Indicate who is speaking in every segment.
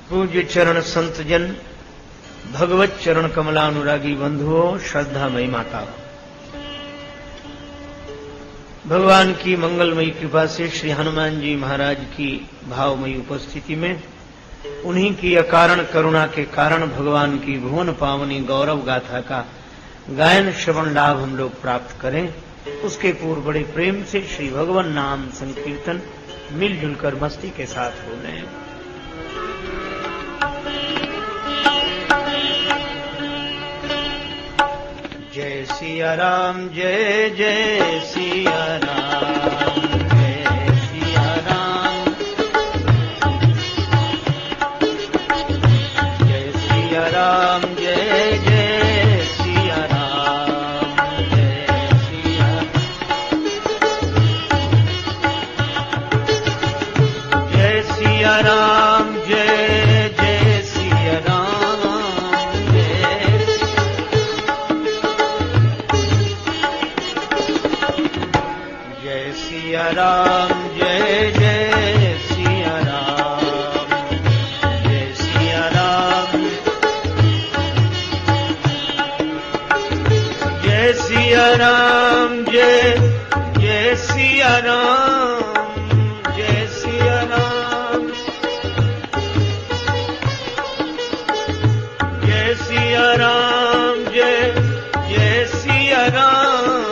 Speaker 1: पूज्य चरण संत जन, भगवत चरण कमलानुरागी बंधुओं, श्रद्धामयी माता, भगवान की मंगलमयी कृपा से श्री हनुमान जी महाराज की भावमयी उपस्थिति में उन्हीं की अकारण करुणा के कारण भगवान की भुवन पावनी गौरव गाथा का गायन श्रवण लाभ हम लोग प्राप्त करें। उसके पूर्व बड़े प्रेम से श्री भगवान नाम संकीर्तन मिलजुल कर मस्ती के साथ हो रहे हैं। जय सिया राम, जय जय सिया राम, जय सिया राम, जय सिया राम, जय जय सिया राम, जय सिया, जय सिया राम, जय जय सिया राम, सिया राम, जय जय सिया राम, जय सिया राम, जय सिया राम, जय जय सिया राम, जय सिया राम, जय सिया राम, जय जय सिया राम,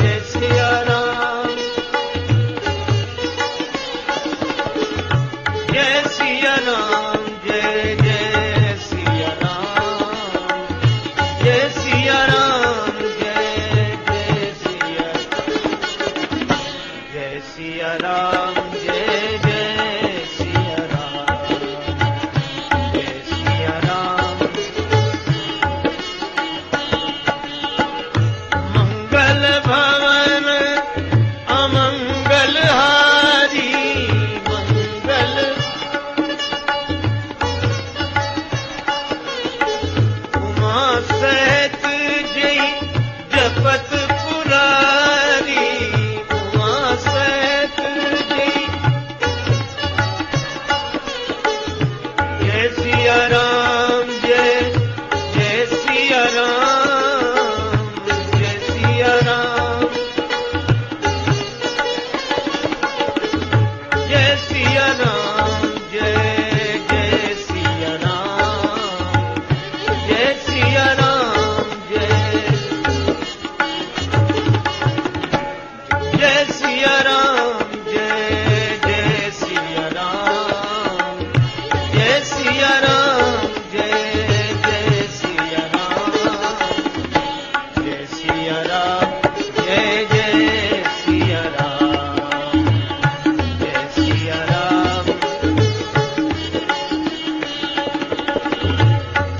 Speaker 1: जय सिया राम, जय सिया राम, जय जय सिया राम, जय सिया राम, जय जय सिया, जय सिया राम, जय जय सिया राम, जय सिया राम, मंगल भवन अमंगल हारी, मंगल सहित जय जपत पुरारी, उमा सहित जय, जय सिया राम, जय जय सिया राम, जय सिया राम, जय सिया राम, जय जय सिया राम, जय सिया राम, जय सिया राम, जय जय सिया राम, जय सिया राम, जय जय सिया राम, जय सिया राम, जय जय सिया राम, जय सिया राम,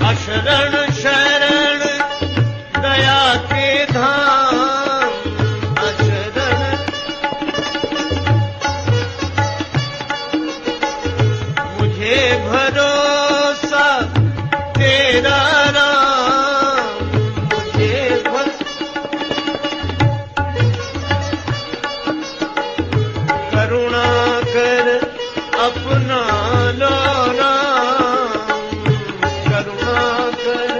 Speaker 1: अशरण शरण दया के धाम, अशरण मुझे भरोसा तेरा राम, मुझे करुणा कर अपना लो राम, करुणा कर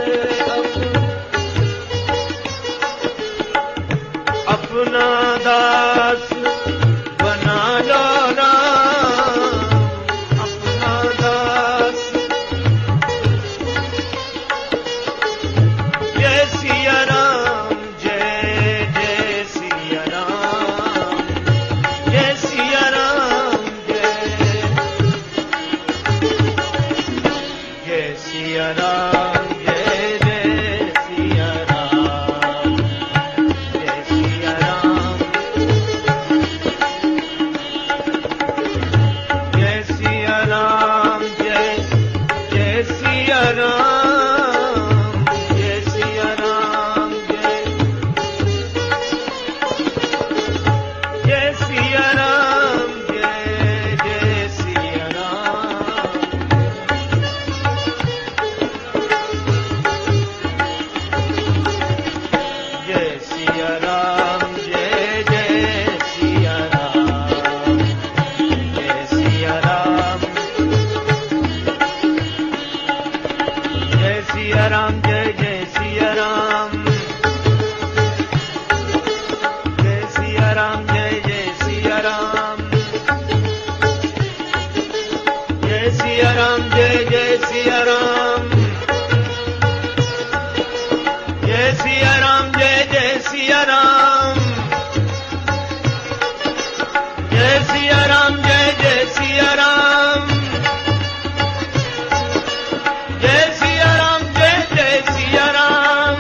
Speaker 1: अपना दास बना लो राम, अपना दास, जय सिया राम, जय जय सिया राम, जय सिया राम, जय सिया राम, जय जय सिया राम, जय सिया राम, जय जय सिया राम, जय सिया राम, जय जय सिया राम, जय सिया राम, जय जय सिया राम,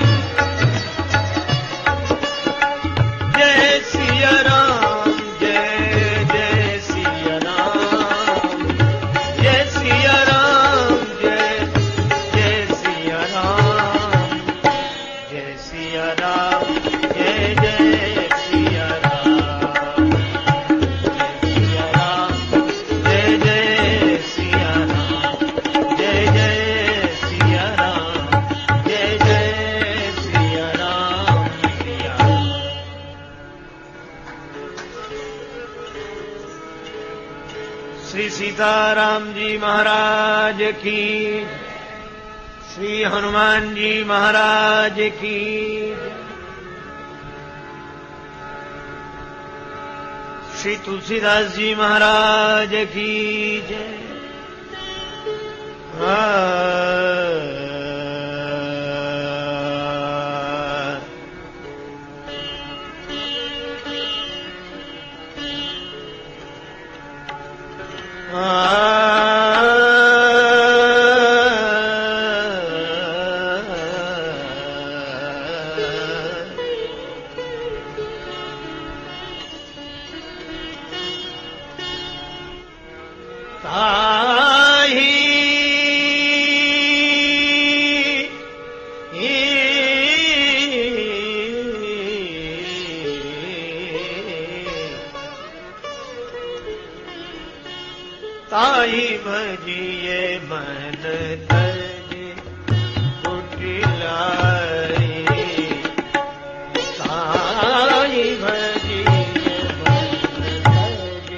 Speaker 1: जय सिया राम, जय जय सिया राम, जय सिया राम, जय जय सिया राम, जय सिया राम, जय जय सिया राम, जय जय सिया राम, जय जय सिया राम, जय जय सिया राम, सिया राम। श्री सीताराम जी महाराज की, श्री हनुमान जी महाराज की, श्री तुलसीदास जी महाराज की जय। ताई भजिए मन तज कुटिलाई, ताई भजिए मन तज,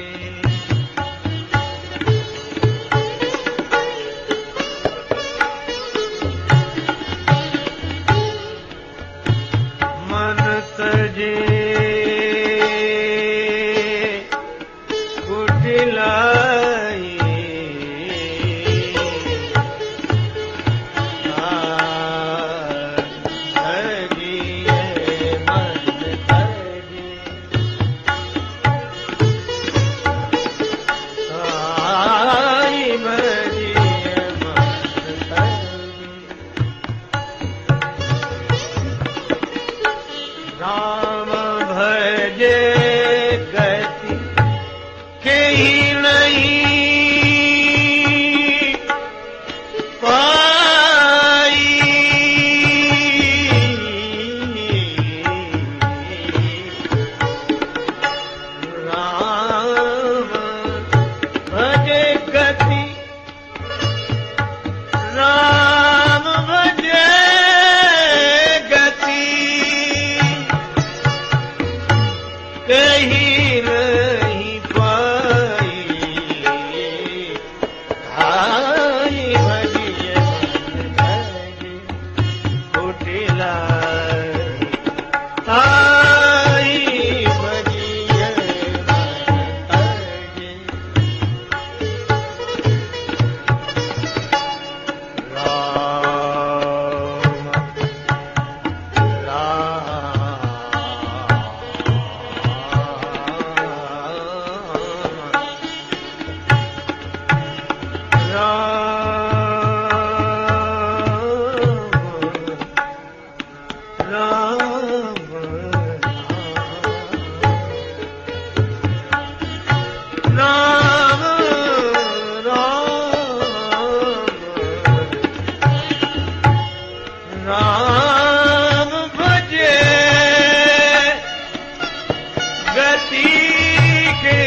Speaker 1: मन तजे कुटिलाई, राम भजे गति के ही नहीं पाई, राम भजे गति, राम भजे कहीं नहीं पाई, ताई भजिए मन तज कुटिलाई, ताई भजिए मन तज, राम भजे गति के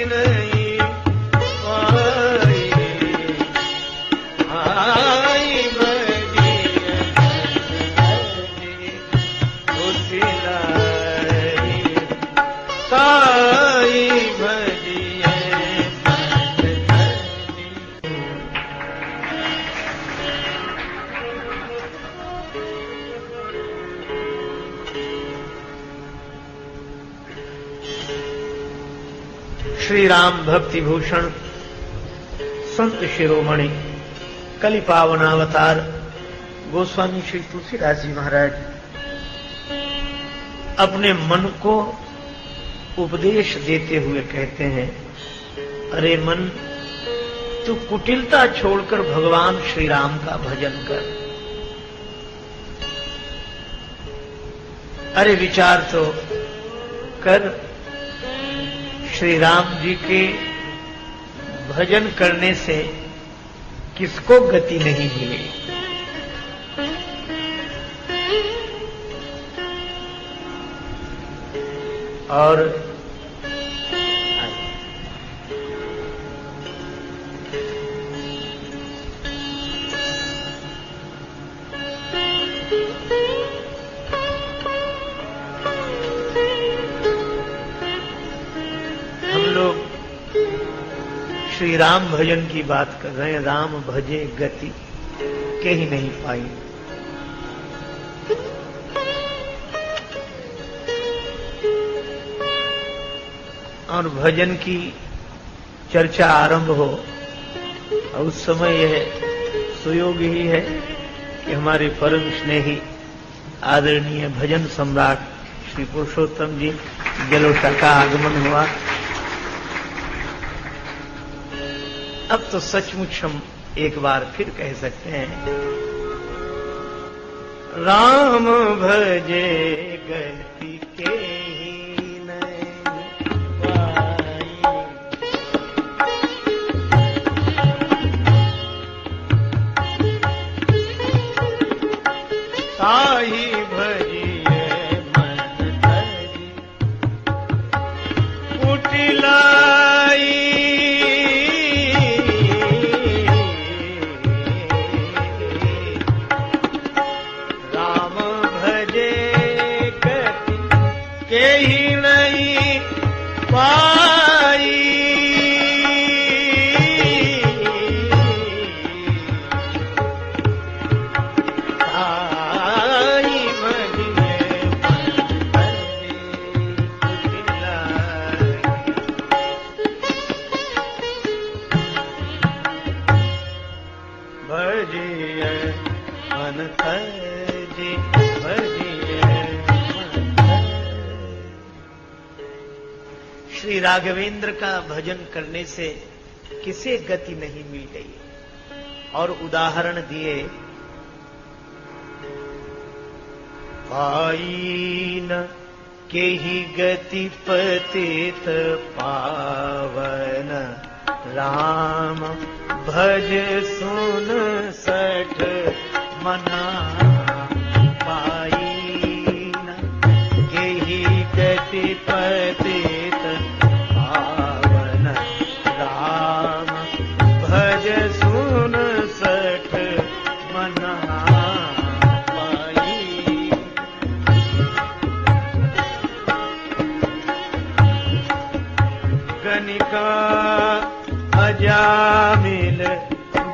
Speaker 1: नहीं पाई, आई भजिए कुटिलाई, ताई भजिए मन तज। श्री राम भक्ति भूषण संत शिरोमणि कलि पावनावतार गोस्वामी श्री तुलसीदास जी महाराज अपने मन को उपदेश देते हुए कहते हैं, अरे मन, तू कुटिलता छोड़कर भगवान श्री राम का भजन कर। अरे विचार तो कर, श्री राम जी के भजन करने से किसको गति नहीं मिली। और हम लोग श्री राम भजन की बात कर रहे हैं। राम भजे गति के ही नहीं पाई। और भजन की चर्चा आरंभ हो और उस समय यह सुयोग ही है कि हमारे परम स्नेही आदरणीय भजन सम्राट श्री पुरुषोत्तम जी जलोटा का आगमन हुआ। अब तो सचमुच हम एक बार फिर कह सकते हैं, राम भजे गति के ताहि भजिए मन धरि कुटिलाई। राम भजे गति के ही नहीं पाई। श्री राघवेंद्र का भजन करने से किसे गति नहीं मिल गई। और उदाहरण दिए, पाई न के ही गति पतित पावन राम भज सुन सठ मना। पाई न के ही गति पतित पावन राम भज सुन सठ मना। पाई गणिका अजामिल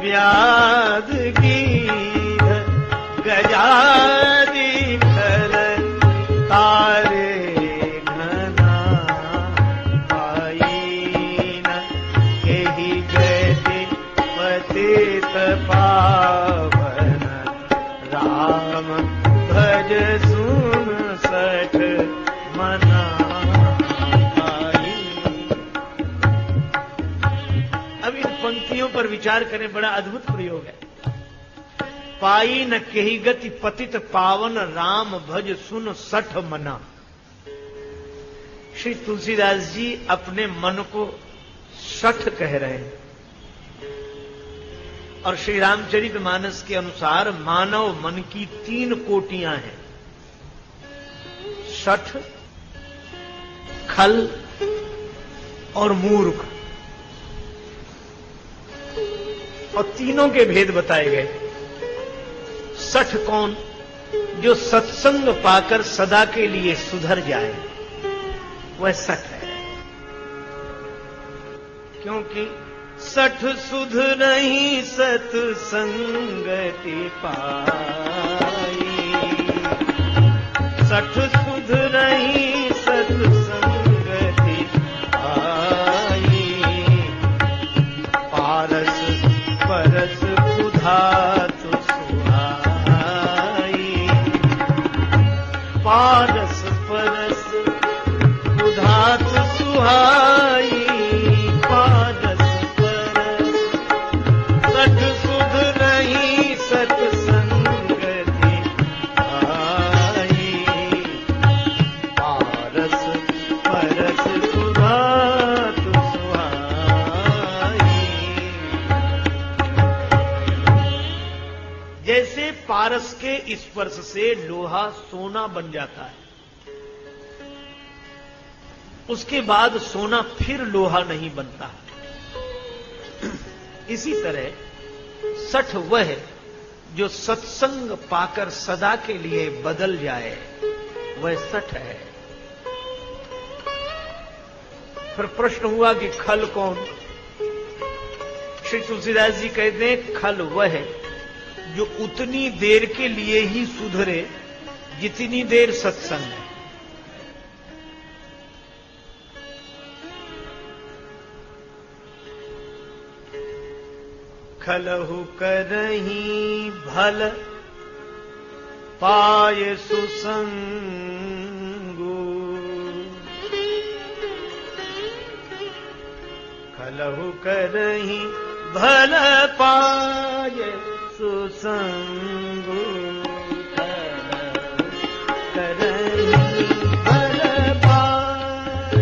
Speaker 1: व्याध गीध गजादि खल तारे घना। पाई न केहि गति पतित पावन राम भज सुन सठ मना। अब इन पंक्तियों पर विचार करें, बड़ा अद्भुत प्रयोग है। पाई न केहि गति पतित पावन राम भज सुन सठ मना। श्री तुलसीदास जी अपने मन को सठ कह रहे हैं। और श्री रामचरितमानस के अनुसार मानव मन की 3 कोटियां हैं, सठ, खल और मूर्ख। और तीनों के भेद बताए गए। सठ कौन? जो सत्संग पाकर सदा के लिए सुधर जाए, वह सठ है। क्योंकि सठ सुध नहीं सत्संगति पाई। सठ सुध नहीं सत्संगति पाई। पारस पारस के स्पर्श से लोहा सोना बन जाता है, उसके बाद सोना फिर लोहा नहीं बनता। इसी तरह सठ वह जो सत्संग पाकर सदा के लिए बदल जाए, वह सठ है। फिर प्रश्न हुआ कि खल कौन? श्री तुलसीदास जी कहते हैं खल वह है जो उतनी देर के लिए ही सुधरे जितनी देर सत्संग है। खलहु करही भल पाय सुसंगु, खलहु करही भल पाय सुसंगु, करही भल पाय।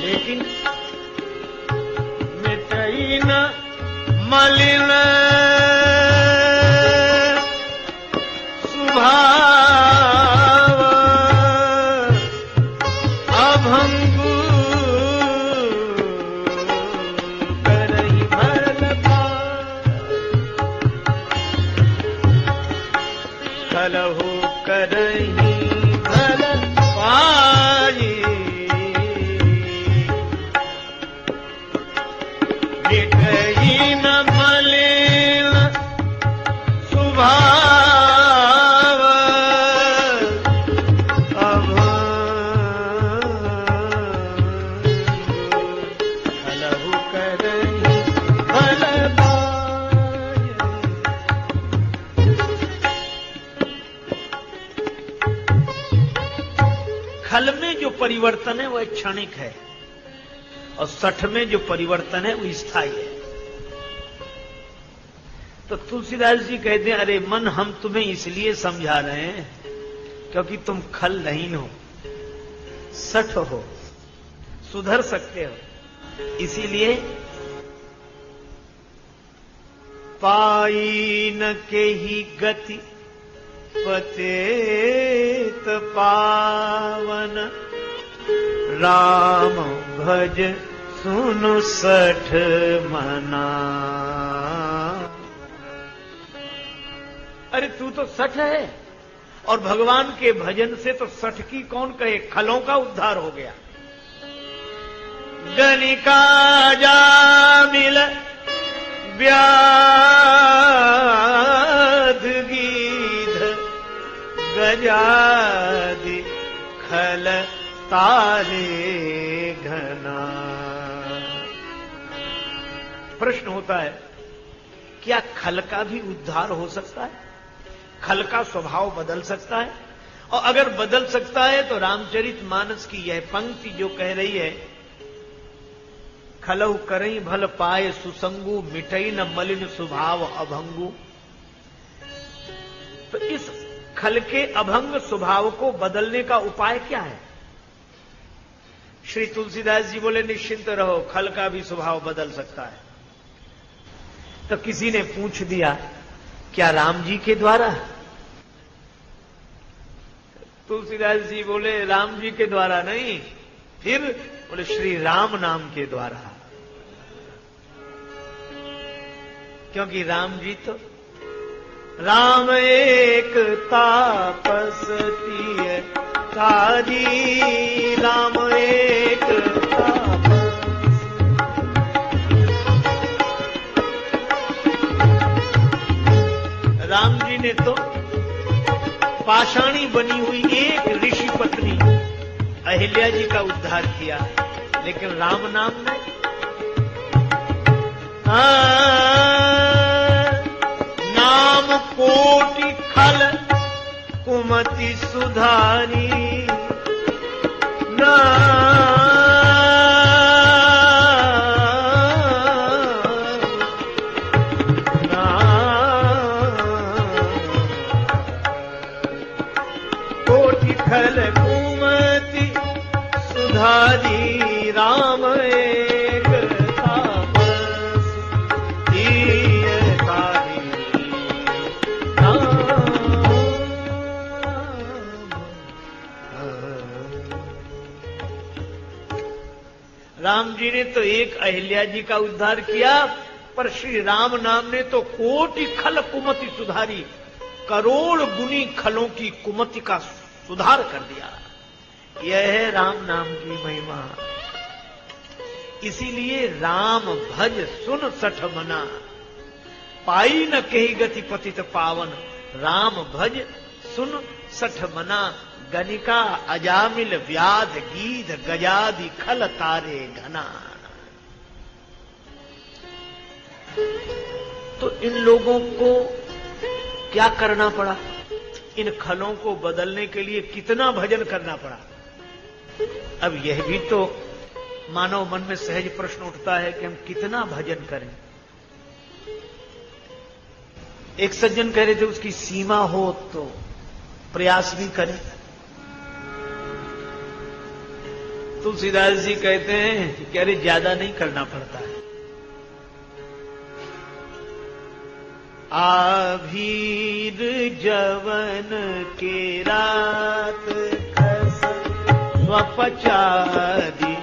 Speaker 1: लेकिन मिटई न मलिन स्वभाव, अभंगु करही भल पाय, खलहु करही भल पाय। मिटई न मलिन स्वभाव, खलहु करही भल पाय। खल में जो परिवर्तन है वह क्षणिक है, और सठ में जो परिवर्तन है वो स्थायी है। तो तुलसीदास जी कहते हैं, अरे मन, हम तुम्हें इसलिए समझा रहे हैं क्योंकि तुम खलहीन हो, सठ हो, सुधर सकते हो। इसीलिए पाई न के ही गति पतेत पावन, राम भज सुनु सठ मना। अरे तू तो सठ है, और भगवान के भजन से तो सठ की कौन कहे, खलों का उद्धार हो गया। गणिका जामिल व्याध गीध गजादि खल तारे घना। प्रश्न होता है, क्या खल का भी उद्धार हो सकता है? खल का स्वभाव बदल सकता है? और अगर बदल सकता है तो रामचरितमानस की यह पंक्ति जो कह रही है, खलहु करई भल पाए सुसंगु, मिटई न मलिन स्वभाव अभंगु, तो इस खल के अभंग स्वभाव को बदलने का उपाय क्या है? श्री तुलसीदास जी बोले, निश्चिंत रहो, खल का भी स्वभाव बदल सकता है। तो किसी ने पूछ दिया, क्या राम जी के द्वारा? तुलसीदास जी बोले, राम जी के द्वारा नहीं, फिर बोले श्री राम नाम के द्वारा। क्योंकि राम जी तो, राम एक तापसती तारी, राम एक तापस। राम जी ने तो पाषाणी बनी हुई एक ऋषि पत्नी अहिल्या जी का उद्धार किया, लेकिन राम नाम ने नाम कोटि खल कुमति सुधारी, कोटि खल कुमति सुधारी, राम एक तापस दिए राम जी ने तो एक अहिल्या जी का उद्धार किया, पर श्री राम नाम ने तो कोटि खल कुमति सुधारी, करोड़ गुनी खलों की कुमति का सुधार कर दिया। यह है राम नाम की महिमा। इसीलिए राम भज सुन सठ मना, पाई न कही गति पतित पावन। राम भज सुन सठ मना, गनिका अजामिल व्याध गीध गजादि खल तारे घना। तो इन लोगों को क्या करना पड़ा? इन खलों को बदलने के लिए कितना भजन करना पड़ा? अब यह भी तो मानव मन में सहज प्रश्न उठता है कि हम कितना भजन करें। एक सज्जन कह रहे थे उसकी सीमा हो तो प्रयास भी करें। तुलसीदास जी कहते हैं कि अरे ज्यादा नहीं करना पड़ता है। आभीर जवन के रात खस स्वपचारी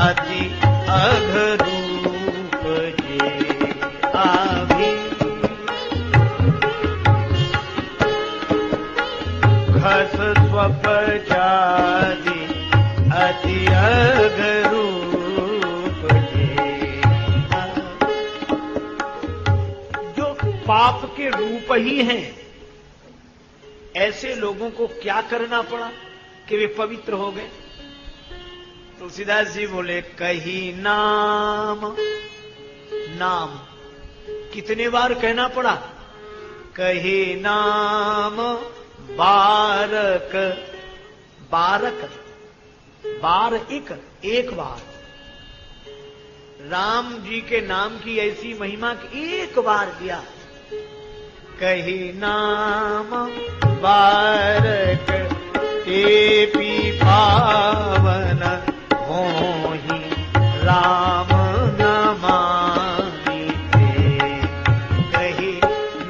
Speaker 1: अति अघरूप जे। आभीर खस स्वपचारी अति अघरूप जे। जो पाप के रूप ही हैं, ऐसे लोगों को क्या करना पड़ा कि वे पवित्र हो गए? तुलसीदास जी बोले, कही नाम। नाम कितने बार कहना पड़ा? कही नाम बारक। बारक बार एक बार। राम जी के नाम की ऐसी महिमा कि एक बार दिया। कही नाम बारक तेपी पावन होहि राम नमामि ते। कही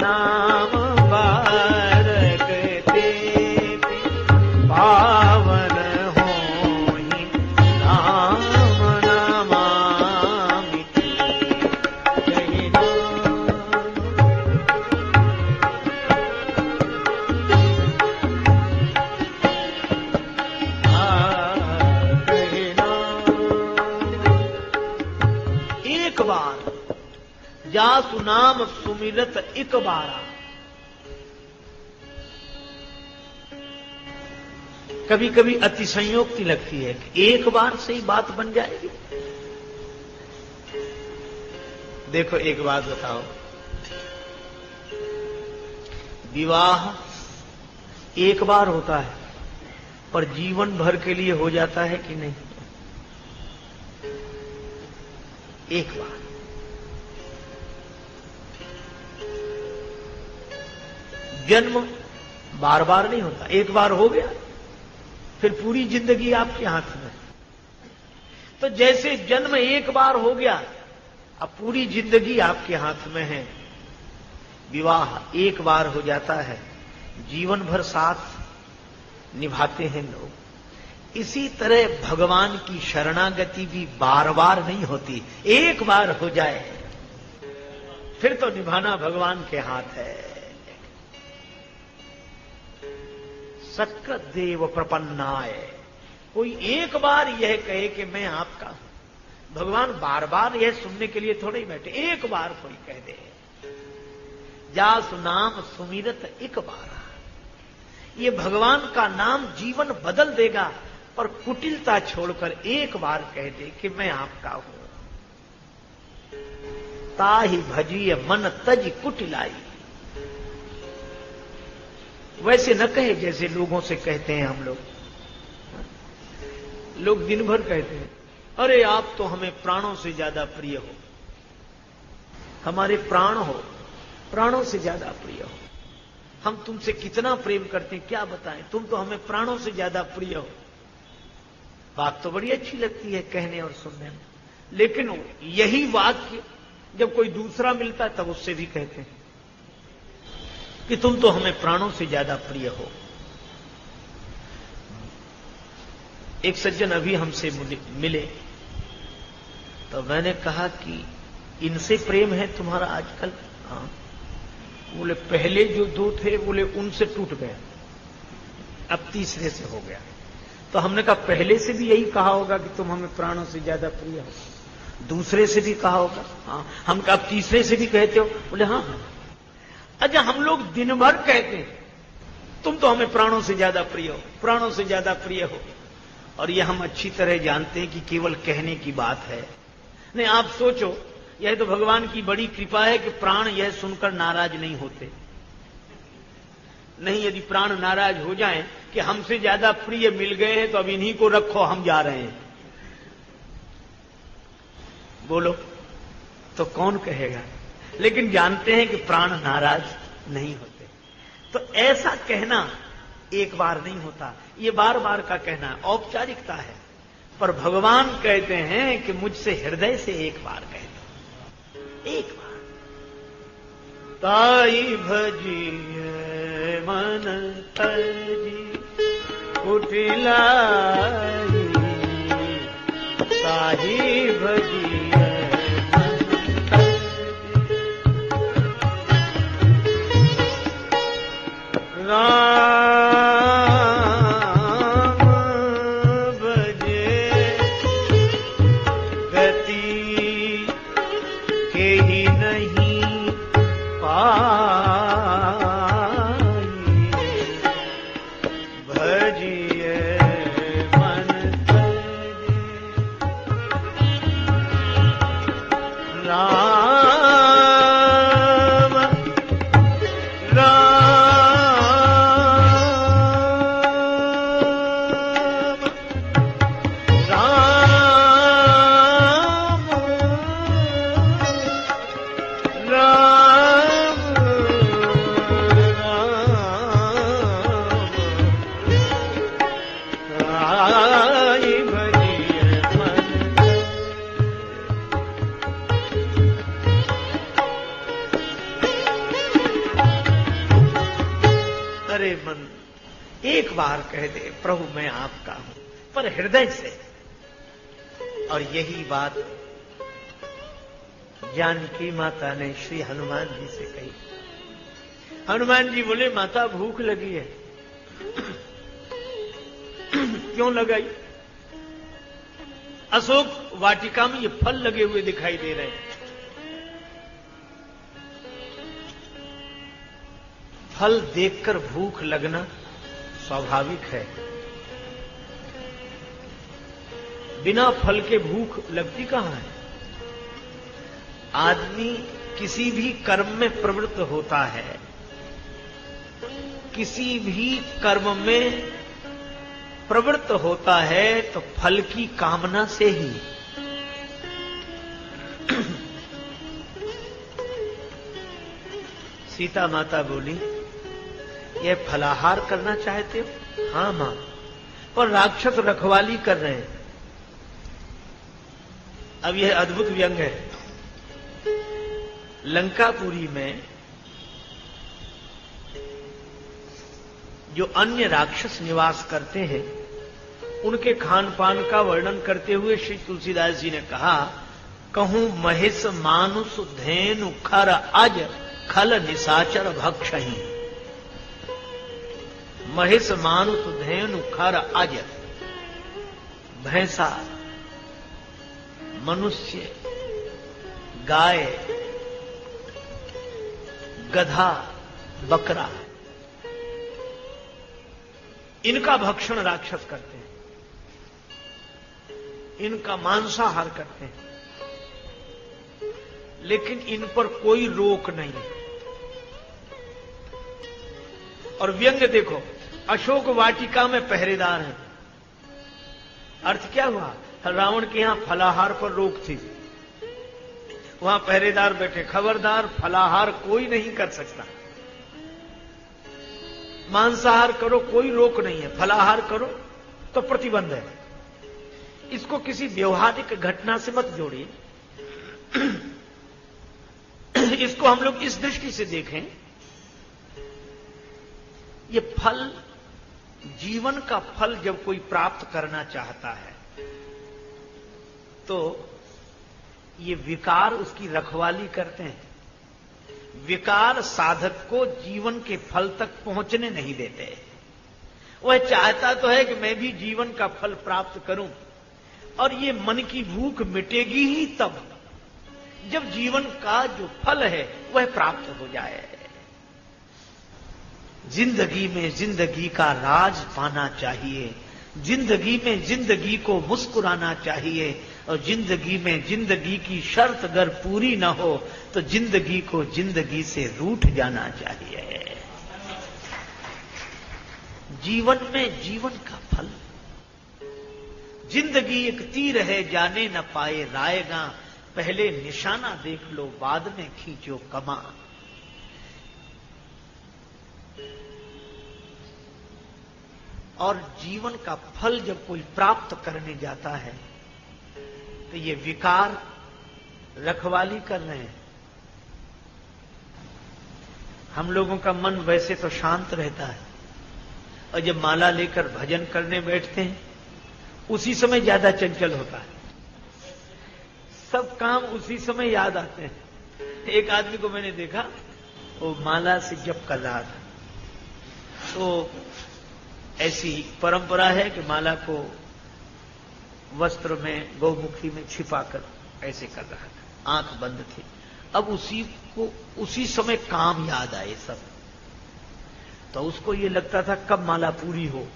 Speaker 1: नाम बारक तेपी पावन होहि राम नमामि ते। कही एक बार जासु नाम सुमिरत इक बारा। कभी कभी अतिशयोक्ति लगती है कि एक बार से ही बात बन जाएगी। देखो एक बात बताओ, विवाह एक बार होता है पर जीवन भर के लिए हो जाता है कि नहीं? एक बार। जन्म बार बार नहीं होता, एक बार हो गया फिर पूरी जिंदगी आपके हाथ में। तो जैसे जन्म एक बार हो गया, अब पूरी जिंदगी आपके हाथ में है। विवाह एक बार हो जाता है, जीवन भर साथ निभाते हैं लोग। इसी तरह भगवान की शरणागति भी बार बार नहीं होती, एक बार हो जाए फिर तो निभाना भगवान के हाथ है। सकृत देव प्रपन्नाय, कोई एक बार यह कहे कि मैं आपका हूं। भगवान बार बार यह सुनने के लिए थोड़े ही बैठे, एक बार कोई कह दे, जासु नाम सुमिरत इक बारा। ये भगवान का नाम जीवन बदल देगा, पर कुटिलता छोड़कर एक बार कह दे कि मैं आपका हूं। ताहि भजिय मन तज कुटिलाई। वैसे न कहे जैसे लोगों से कहते हैं हम लोग। लोग दिन भर कहते हैं, अरे आप तो हमें प्राणों से ज्यादा प्रिय हो, हमारे प्राण हो, प्राणों से ज्यादा प्रिय हो, हम तुमसे कितना प्रेम करते हैं क्या बताएं, तुम तो हमें प्राणों से ज्यादा प्रिय हो। बात तो बड़ी अच्छी लगती है कहने और सुनने में, लेकिन यही वाक्य जब कोई दूसरा मिलता है तब उससे भी कहते हैं कि तुम तो हमें प्राणों से ज्यादा प्रिय हो। एक सज्जन अभी हमसे मिले, तो मैंने कहा कि इनसे प्रेम है तुम्हारा आजकल? हाँ। बोले पहले जो दो थे बोले उनसे टूट गया, अब तीसरे से हो गया। तो हमने कहा पहले से भी यही कहा होगा कि तुम हमें प्राणों से ज्यादा प्रिय हो, दूसरे से भी कहा होगा। हाँ। हम कहा तीसरे से भी कहते हो? बोले हाँ। अच्छा, हम लोग दिन भर कहते हैं तुम तो हमें प्राणों से ज्यादा प्रिय हो, प्राणों से ज्यादा प्रिय हो, और यह हम अच्छी तरह जानते हैं कि केवल कहने की बात है। नहीं, आप सोचो, यह तो भगवान की बड़ी कृपा है कि प्राण यह सुनकर नाराज नहीं होते। नहीं, यदि प्राण नाराज हो जाएं कि हमसे ज्यादा प्रिय मिल गए हैं तो अब इन्हीं को रखो, हम जा रहे हैं, बोलो तो कौन कहेगा? लेकिन जानते हैं कि प्राण नाराज नहीं होते। तो ऐसा कहना एक बार नहीं होता, ये बार बार का कहना औपचारिकता है। पर भगवान कहते हैं कि मुझसे हृदय से एक बार कह दो, एक बार। ताई भजिए मन तजी कुटिलाई, ताही भजिए राम भजे गति के ही नहीं पाई, भजिए मन तजे राम एक बार कह दे प्रभु मैं आपका हूं, पर हृदय से। और यही बात जानकी माता ने श्री हनुमान जी से कही। हनुमान जी बोले माता भूख लगी है। क्यों लगाई? अशोक वाटिका में ये फल लगे हुए दिखाई दे रहे हैं। फल देखकर भूख लगना स्वाभाविक है। बिना फल के भूख लगती कहां है? आदमी किसी भी कर्म में प्रवृत्त होता है, किसी भी कर्म में प्रवृत्त होता है तो फल की कामना से ही। सीता माता बोली यह फलाहार करना चाहते हो? हां मां, पर राक्षस रखवाली कर रहे हैं। अब यह अद्भुत व्यंग है। लंकापुरी में जो अन्य राक्षस निवास करते हैं उनके खान पान का वर्णन करते हुए श्री तुलसीदास जी ने कहा, कहूं महिष मानुष धेनु खर अज खल निशाचर भक्षही। महिष मानुष धेनु खर अज, भैंसा, मनुष्य, गाय, गधा, बकरा, इनका भक्षण राक्षस करते हैं, इनका मांसाहार करते हैं, लेकिन इन पर कोई रोक नहीं है। और व्यंग देखो, अशोक वाटिका में पहरेदार है। अर्थ क्या हुआ? रावण के यहां फलाहार पर रोक थी, वहां पहरेदार बैठे, खबरदार फलाहार कोई नहीं कर सकता, मांसाहार करो कोई रोक नहीं है, फलाहार करो तो प्रतिबंध है। इसको किसी व्यवहारिक घटना से मत जोड़िए। इसको हम लोग इस दृष्टि से देखें, ये फल, जीवन का फल जब कोई प्राप्त करना चाहता है तो ये विकार उसकी रखवाली करते हैं। विकार साधक को जीवन के फल तक पहुंचने नहीं देते। वह चाहता तो है कि मैं भी जीवन का फल प्राप्त करूं, और ये मन की भूख मिटेगी ही तब जब जीवन का जो फल है वह प्राप्त हो जाए। जिंदगी में जिंदगी का राज पाना चाहिए, जिंदगी में जिंदगी को मुस्कुराना चाहिए, और जिंदगी में जिंदगी की शर्त अगर पूरी न हो तो जिंदगी को जिंदगी से रूठ जाना चाहिए। जीवन में जीवन का फल, जिंदगी एक तीर है जाने न पाए रायगा, पहले निशाना देख लो बाद में खींचो कमान। और जीवन का फल जब कोई प्राप्त करने जाता है तो ये विकार रखवाली कर रहे हैं। हम लोगों का मन वैसे तो शांत रहता है, और जब माला लेकर भजन करने बैठते हैं उसी समय ज्यादा चंचल होता है। सब काम उसी समय याद आते हैं। एक आदमी को मैंने देखा, वो माला से जप कर रहा था, तो ऐसी परंपरा है कि माला को वस्त्र में गौमुखी में छिपाकर ऐसे कर रहा था, आंख बंद थी। अब उसी समय काम याद आए सब, तो उसको ये लगता था कब माला पूरी हो,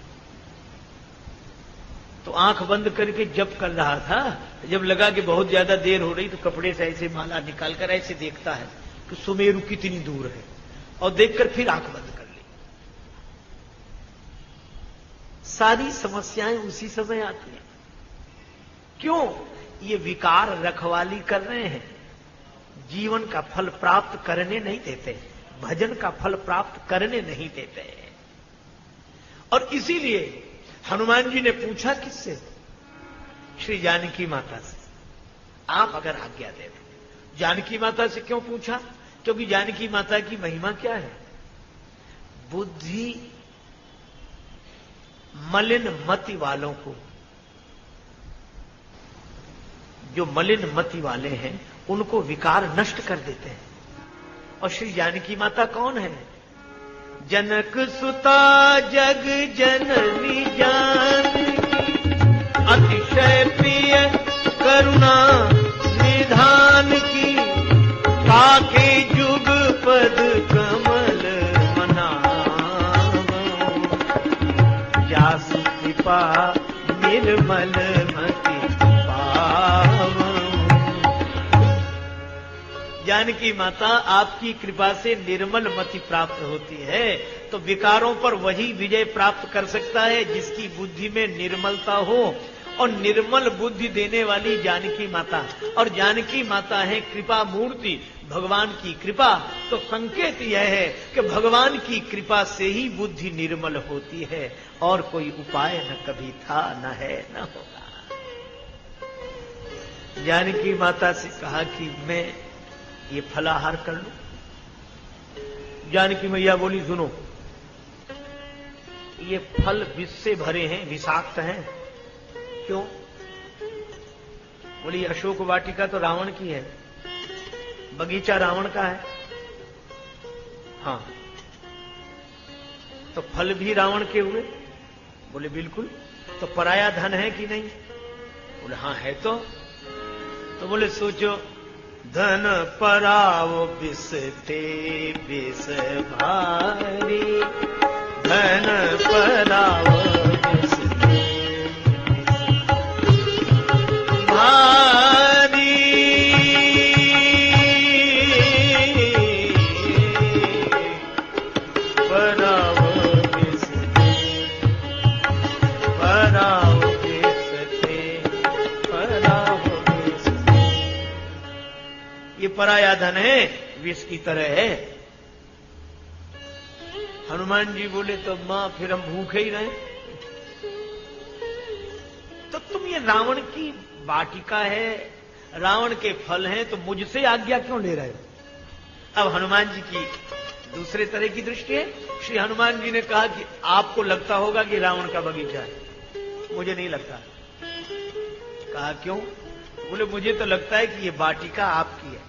Speaker 1: तो आंख बंद करके जप कर रहा था। जब लगा कि बहुत ज्यादा देर हो रही तो कपड़े से ऐसे माला निकालकर ऐसे देखता है कि सुमेरु कितनी दूर है, और देखकर फिर आंख बंद कर ली। सारी समस्याएं उसी समय आती हैं। क्यों? ये विकार रखवाली कर रहे हैं, जीवन का फल प्राप्त करने नहीं देते, भजन का फल प्राप्त करने नहीं देते। और इसीलिए हनुमान जी ने पूछा किससे? श्री जानकी माता से, आप अगर आज्ञा दे दो। जानकी माता से क्यों पूछा? क्योंकि जानकी माता की महिमा क्या है? बुद्धि मलिन मति वालों को, जो मलिन मति वाले हैं उनको विकार नष्ट कर देते हैं। और श्री जानकी माता कौन है? जनक सुता जग जननी जानकी, अतिशय प्रिय करुणा निधान की, काके जुग पद कमल मनावो, जासु कृपा निर्मल मति पावो। जानकी माता आपकी कृपा से निर्मल मति प्राप्त होती है, तो विकारों पर वही विजय प्राप्त कर सकता है जिसकी बुद्धि में निर्मलता हो, और निर्मल बुद्धि देने वाली जानकी माता। और जानकी माता है कृपा मूर्ति, भगवान की कृपा। तो संकेत यह है कि भगवान की कृपा से ही बुद्धि निर्मल होती है, और कोई उपाय न कभी था, न है, न होगा। जानकी माता से कहा कि मैं ये फलाहार कर लूं। जानकी मैया बोली सुनो, ये फल विष से भरे हैं, विषाक्त हैं। क्यों? बोली अशोक वाटिका तो रावण की है, बगीचा रावण का है। हाँ, तो फल भी रावण के हुए? बोले बिल्कुल। तो पराया धन है कि नहीं? बोले हाँ है। तो बोले सोचो, धन पराओ बिसते बिस भारी, धन पराओ बिसते भारी, पराओ बिसते, पराओ बिसते, पराओ बिसते। ये पराया धन है, विष की तरह है। हनुमान जी बोले तो मां फिर हम भूखे ही रहे। तो तुम ये रावण की वाटिका है, रावण के फल हैं, तो मुझसे आज्ञा क्यों ले रहे हो? अब हनुमान जी की दूसरे तरह की दृष्टि है। श्री हनुमान जी ने कहा कि आपको लगता होगा कि रावण का बगीचा है, मुझे नहीं लगता। कहा क्यों? बोले मुझे तो लगता है कि ये वाटिका आपकी है,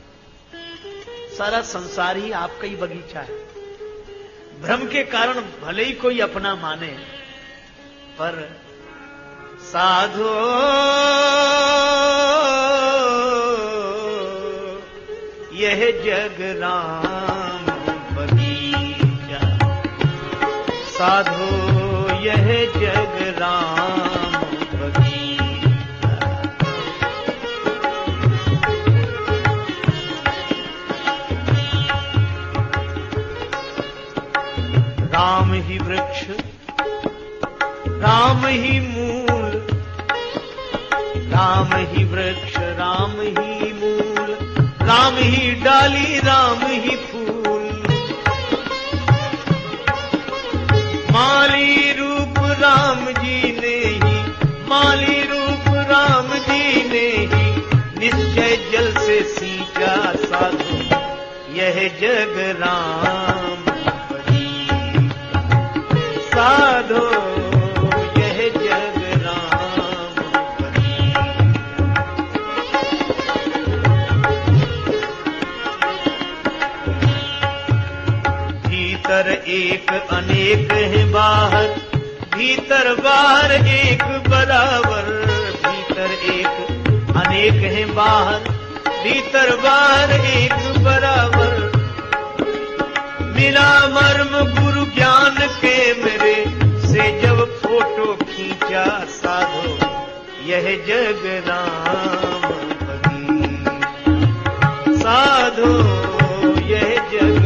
Speaker 1: सारा संसार ही आपका ही बगीचा है। भ्रम के कारण भले ही कोई अपना माने, पर साधो यह जग राम बगीचा, साधो यह जग राम बगीचा। राम ही वृक्ष, राम ही मूल, राम ही वृक्ष, राम ही मूल, राम ही डाली, राम ही फूल। माली रूप राम जी ने ही, माली रूप राम जी ने ही निश्चय जल से सींचा। साधु यह जग राम बगीचा, साधो यह जग राम बगीचा। भीतर एक अनेक है बाहर, भीतर बाहर एक बराबर। भीतर एक अनेक है बाहर, भीतर बाहर एक बराबर। मिला मर्म गुरु ज्ञान के मेरे से जब फोटो खींचा। साधो यह जग राम बगीचा, साधो यह जग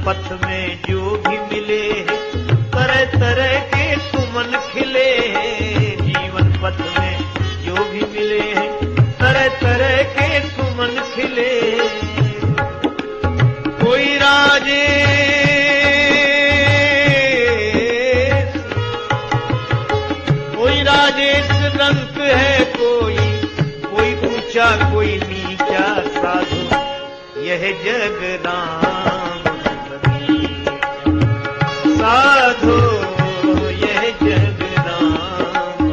Speaker 1: पथ में जो भी मिले हैं, तरह तरह के सुमन खिले हैं। जीवन पथ में जो भी मिले हैं, तरह तरह के सुमन खिले हैं। कोई राजेश, कोई राजेश रंग है, कोई ऊंचा कोई नीचा। साधु यह जग राम, साधो यह जग राम।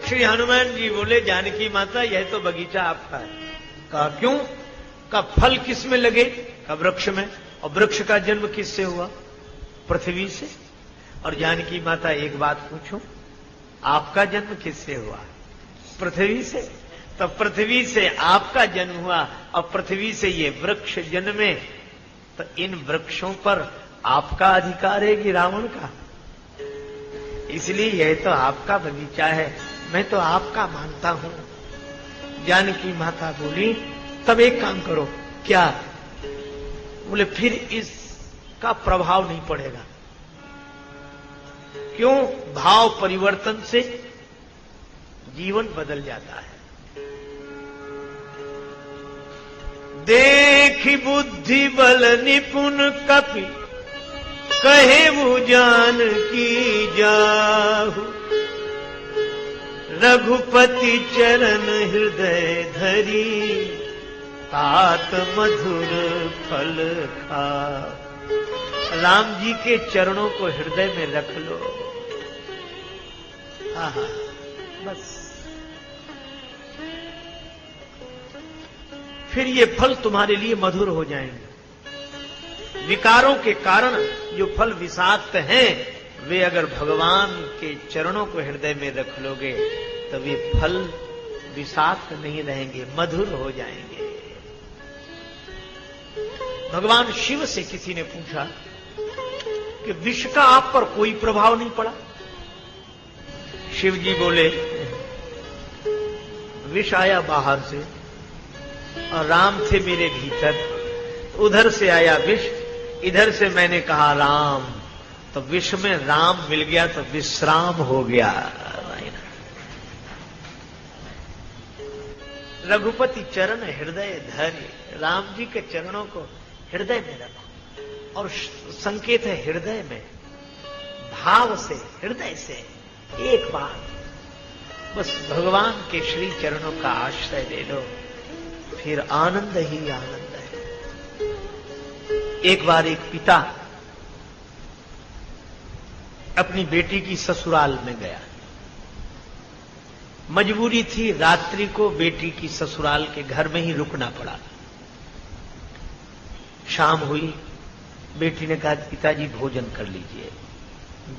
Speaker 1: श्री हनुमान जी बोले जानकी माता यह तो बगीचा आपका है। कहा क्यों? का फल किस में लगे? का वृक्ष में। और वृक्ष का जन्म किससे हुआ? पृथ्वी से। और जानकी माता एक बात पूछूं, आपका जन्म किससे हुआ? पृथ्वी से। तब पृथ्वी से आपका जन्म हुआ और पृथ्वी से ये वृक्ष जन्मे, तो इन वृक्षों पर आपका अधिकार है कि रावण का? इसलिए यह तो आपका बगीचा है, मैं तो आपका मानता हूं। जानकी माता बोली तब एक काम करो। क्या? बोले फिर इसका प्रभाव नहीं पड़ेगा। क्यों? भाव परिवर्तन से जीवन बदल जाता है। देखी बुद्धि बल निपुण कपि, कहे वो जान की जाहु। रघुपति चरण हृदय धरी, तात मधुर फल खा। राम जी के चरणों को हृदय में रख लो। आहा, बस फिर ये फल तुम्हारे लिए मधुर हो जाएंगे। विकारों के कारण जो फल विषाक्त हैं, वे अगर भगवान के चरणों को हृदय में रख लोगे तो वे फल विषाक्त नहीं रहेंगे, मधुर हो जाएंगे। भगवान शिव से किसी ने पूछा कि विष का आप पर कोई प्रभाव नहीं पड़ा? शिव जी बोले विष आया बाहर से और राम थे मेरे भीतर, उधर से आया विष, इधर से मैंने कहा राम, तो विष में राम मिल गया तो विश्राम हो गया। रघुपति चरण हृदय धरे, राम जी के चरणों को हृदय में रखो। और संकेत है हृदय में, भाव से, हृदय से एक बार बस भगवान के श्री चरणों का आश्रय ले लो, फिर आनंद ही आनंद है। एक बार एक पिता अपनी बेटी की ससुराल में गया, मजबूरी थी, रात्रि को बेटी की ससुराल के घर में ही रुकना पड़ा। शाम हुई, बेटी ने कहा पिताजी भोजन कर लीजिए,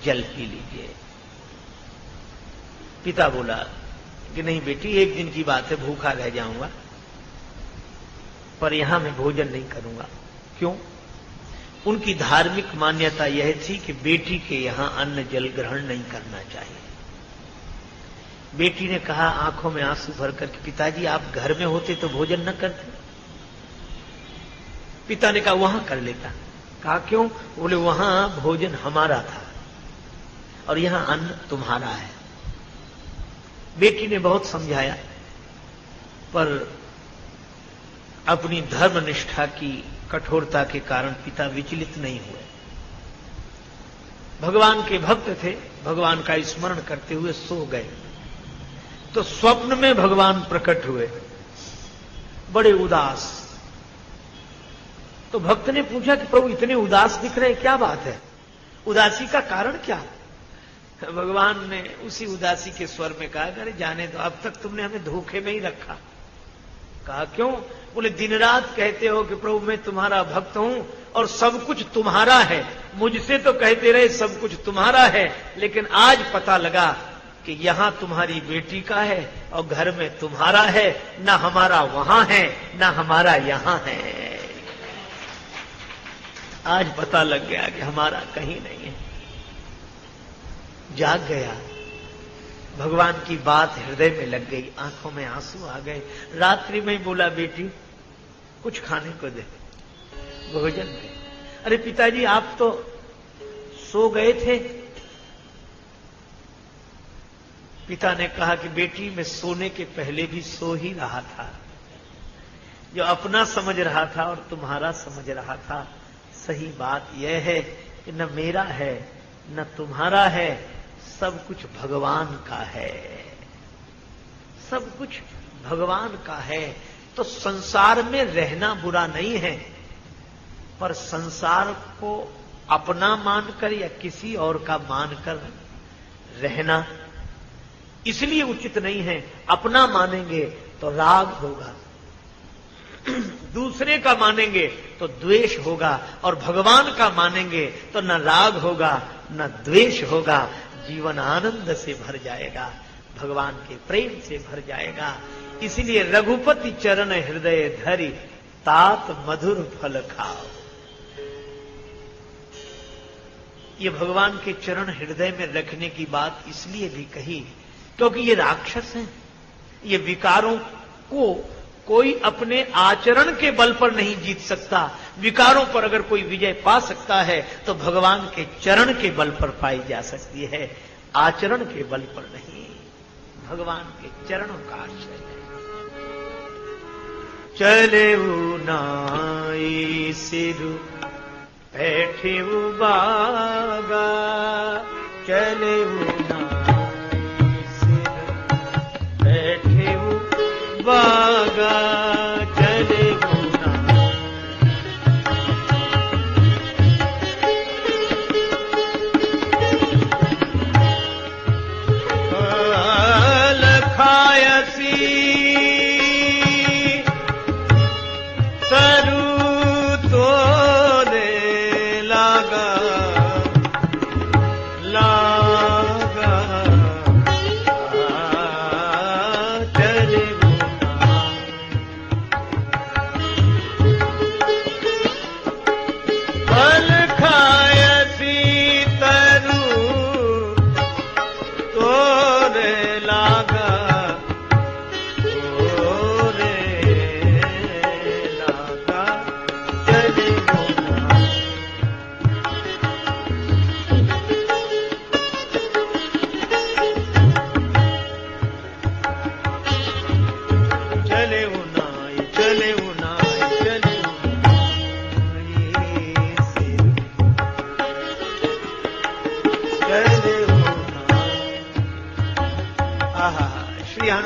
Speaker 1: जल पी लीजिए। पिता बोला कि नहीं बेटी, एक दिन की बात है, भूखा रह जाऊंगा, पर यहां मैं भोजन नहीं करूंगा। क्यों? उनकी धार्मिक मान्यता यह थी कि बेटी के यहां अन्न जल ग्रहण नहीं करना चाहिए। बेटी ने कहा आंखों में आंसू भरकर कि पिताजी आप घर में होते तो भोजन न करते। पिता ने कहा वहां कर लेता। कहा क्यों? बोले वहां भोजन हमारा था और यहां अन्न तुम्हारा है। बेटी ने बहुत समझाया, पर अपनी धर्मनिष्ठा की कठोरता के कारण पिता विचलित नहीं हुए। भगवान के भक्त थे, भगवान का स्मरण करते हुए सो गए, तो स्वप्न में भगवान प्रकट हुए, बड़े उदास। तो भक्त ने पूछा कि प्रभु इतने उदास दिख रहे हैं, क्या बात है, उदासी का कारण क्या? भगवान ने उसी उदासी के स्वर में कहा अरे जाने दो, अब तक तुमने हमें धोखे में ही रखा। कहा क्यों? बोले दिन रात कहते हो कि प्रभु मैं तुम्हारा भक्त हूं और सब कुछ तुम्हारा है, मुझसे तो कहते रहे सब कुछ तुम्हारा है, लेकिन आज पता लगा कि यहां तुम्हारी बेटी का है और घर में तुम्हारा है, ना हमारा वहां है ना हमारा यहां है। आज पता लग गया कि हमारा कहीं नहीं है। जाग गया, भगवान की बात हृदय में लग गई, आंखों में आंसू आ गए। रात्रि में बोला बेटी कुछ खाने को दे, भोजन दे। अरे पिताजी आप तो सो गए थे। पिता ने कहा कि बेटी मैं सोने के पहले भी सो ही रहा था, जो अपना समझ रहा था और तुम्हारा समझ रहा था। सही बात यह है कि न मेरा है न तुम्हारा है, सब कुछ भगवान का है, सब कुछ भगवान का है। तो संसार में रहना बुरा नहीं है, पर संसार को अपना मानकर या किसी और का मानकर रहना इसलिए उचित नहीं है। अपना मानेंगे तो राग होगा, दूसरे का मानेंगे तो द्वेष होगा, और भगवान का मानेंगे तो न राग होगा न द्वेष होगा। जीवन आनंद से भर जाएगा, भगवान के प्रेम से भर जाएगा। इसलिए रघुपति चरण हृदय धरि तात मधुर फल खाओ। ये भगवान के चरण हृदय में रखने की बात इसलिए भी कही क्योंकि ये राक्षस हैं, ये विकारों को कोई अपने आचरण के बल पर नहीं जीत सकता। विकारों पर अगर कोई विजय पा सकता है तो भगवान के चरण के बल पर पाई जा सकती है, आचरण के बल पर नहीं। भगवान के चरणों का आश्रय है। चले नाई सिरु बैठे बागा, चले नाई सिरु बैठे बागा, चले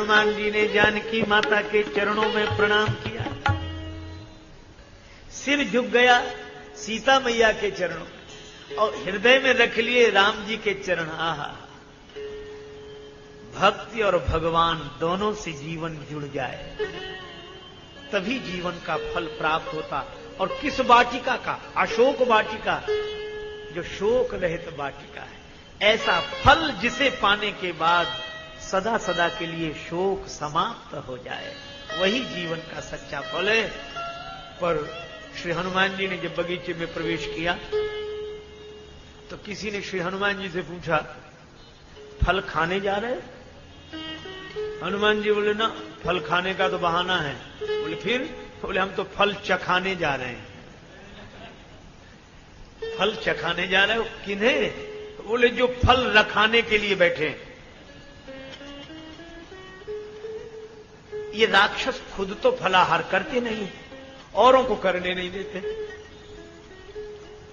Speaker 1: हनुमान जी ने जानकी माता के चरणों में प्रणाम किया, सिर झुक गया सीता मैया के चरणों में और हृदय में रख लिए राम जी के चरण। आहा, भक्ति और भगवान दोनों से जीवन जुड़ जाए तभी जीवन का फल प्राप्त होता। और किस वाटिका का? अशोक वाटिका, जो शोक रहित वाटिका है। ऐसा फल जिसे पाने के बाद सदा सदा के लिए शोक समाप्त हो जाए, वही जीवन का सच्चा फल है। पर श्री हनुमान जी ने जब बगीचे में प्रवेश किया तो किसी ने श्री हनुमान जी से पूछा, फल खाने जा रहे? हनुमान जी बोले, ना, फल खाने का तो बहाना है। बोले फिर? बोले हम तो फल चखाने जा रहे हैं। फल चखाने जा रहे हो? किन्हें? बोले जो फल रखाने के लिए बैठे। ये राक्षस खुद तो फलाहार करते नहीं, औरों को करने नहीं देते।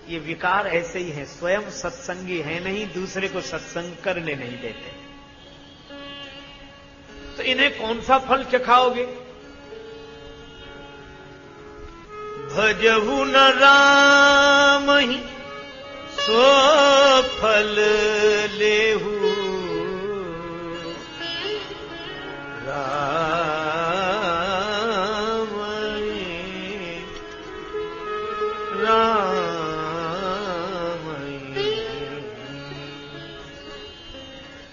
Speaker 1: ये विकार ऐसे ही है, स्वयं सत्संगी है नहीं, दूसरे को सत्संग करने नहीं देते। तो इन्हें कौन सा फल चखाओगे? भजहु न राम ही सो फल लेहु,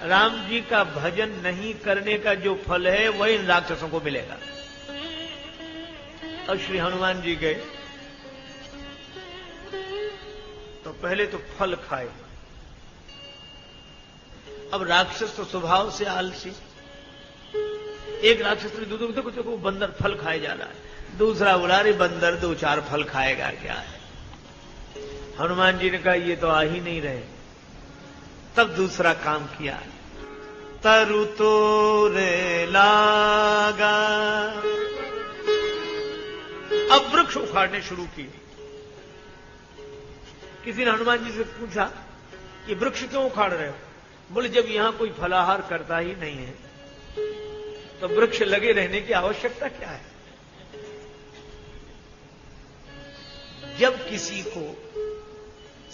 Speaker 1: राम जी का भजन नहीं करने का जो फल है वही इन राक्षसों को मिलेगा। और श्री हनुमान जी गए तो पहले तो फल खाए। अब राक्षस तो स्वभाव से आलसी। एक राक्षस ने दूध देखो बंदर फल खाए जा रहा है, दूसरा बोला रे बंदर 2-4 फल खाएगा क्या है। हनुमान जी ने कहा ये तो आ ही नहीं रहे। तब दूसरा काम किया, तरु तोरे लागा। अब वृक्ष उखाड़ने शुरू किए। किसी ने हनुमान जी से पूछा, ये वृक्ष क्यों उखाड़ रहे हो? बोले जब यहां कोई फलाहार करता ही नहीं है तो वृक्ष लगे रहने की आवश्यकता क्या है। जब किसी को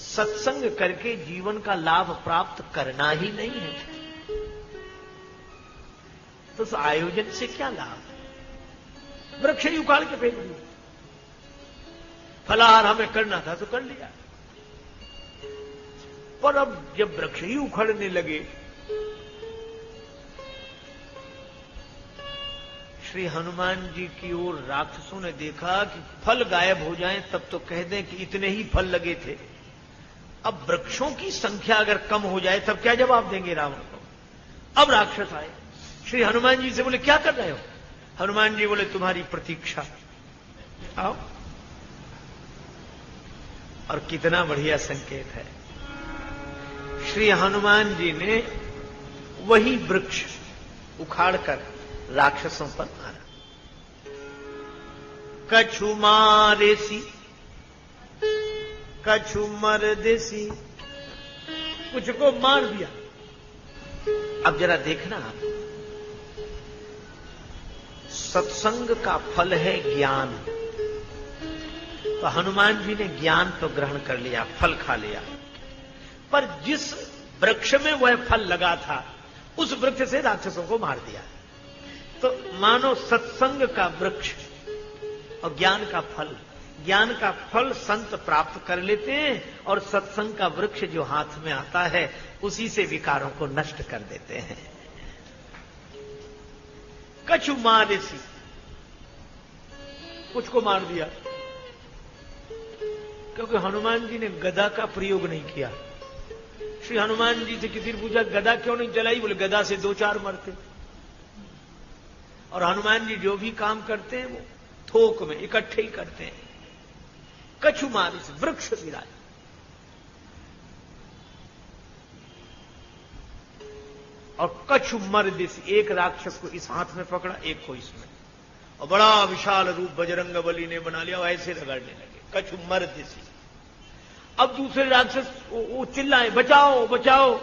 Speaker 1: सत्संग करके जीवन का लाभ प्राप्त करना ही नहीं है तो उस आयोजन से क्या लाभ? वृक्ष ही उखाड़ के फेंक दिया। फलाहार हमें करना था तो कर लिया, पर अब जब वृक्ष ही उखड़ने लगे, श्री हनुमान जी की ओर राक्षसों ने देखा कि फल गायब हो जाएं तब तो कह दें कि इतने ही फल लगे थे। अब वृक्षों की संख्या अगर कम हो जाए तब क्या जवाब देंगे रावण को? अब राक्षस आए, श्री हनुमान जी से बोले क्या कर रहे हो? हनुमान जी बोले तुम्हारी प्रतीक्षा। आओ। और कितना बढ़िया संकेत है, श्री हनुमान जी ने वही वृक्ष उखाड़कर राक्षसों पर मारा। कछु मारेसी कछु मर देसी, कुछ को मार दिया। अब जरा देखना, सत्संग का फल है ज्ञान। तो हनुमान जी ने ज्ञान तो ग्रहण कर लिया, फल खा लिया, पर जिस वृक्ष में वह फल लगा था उस वृक्ष से राक्षसों को मार दिया। तो मानो सत्संग का वृक्ष और ज्ञान का फल, ज्ञान का फल संत प्राप्त कर लेते हैं और सत्संग का वृक्ष जो हाथ में आता है उसी से विकारों को नष्ट कर देते हैं। कछु मारेसी, कुछ को मार दिया, क्योंकि हनुमान जी ने गदा का प्रयोग नहीं किया। श्री हनुमान जी से किसी ने पूछा गदा क्यों नहीं चलाई? बोले गदा से 2-4 मरते। और हनुमान जी जो भी काम करते हैं वो थोक में इकट्ठे ही करते हैं। कछु मारेसी, वृक्ष गिराए। और कछु मर देसी, एक राक्षस को इस हाथ में पकड़ा, एक को इसमें, और बड़ा विशाल रूप बजरंगबली ने बना लिया, ऐसे रगड़ने लगे। कछु मर देसी। अब दूसरे राक्षस वो चिल्लाए बचाओ बचाओ,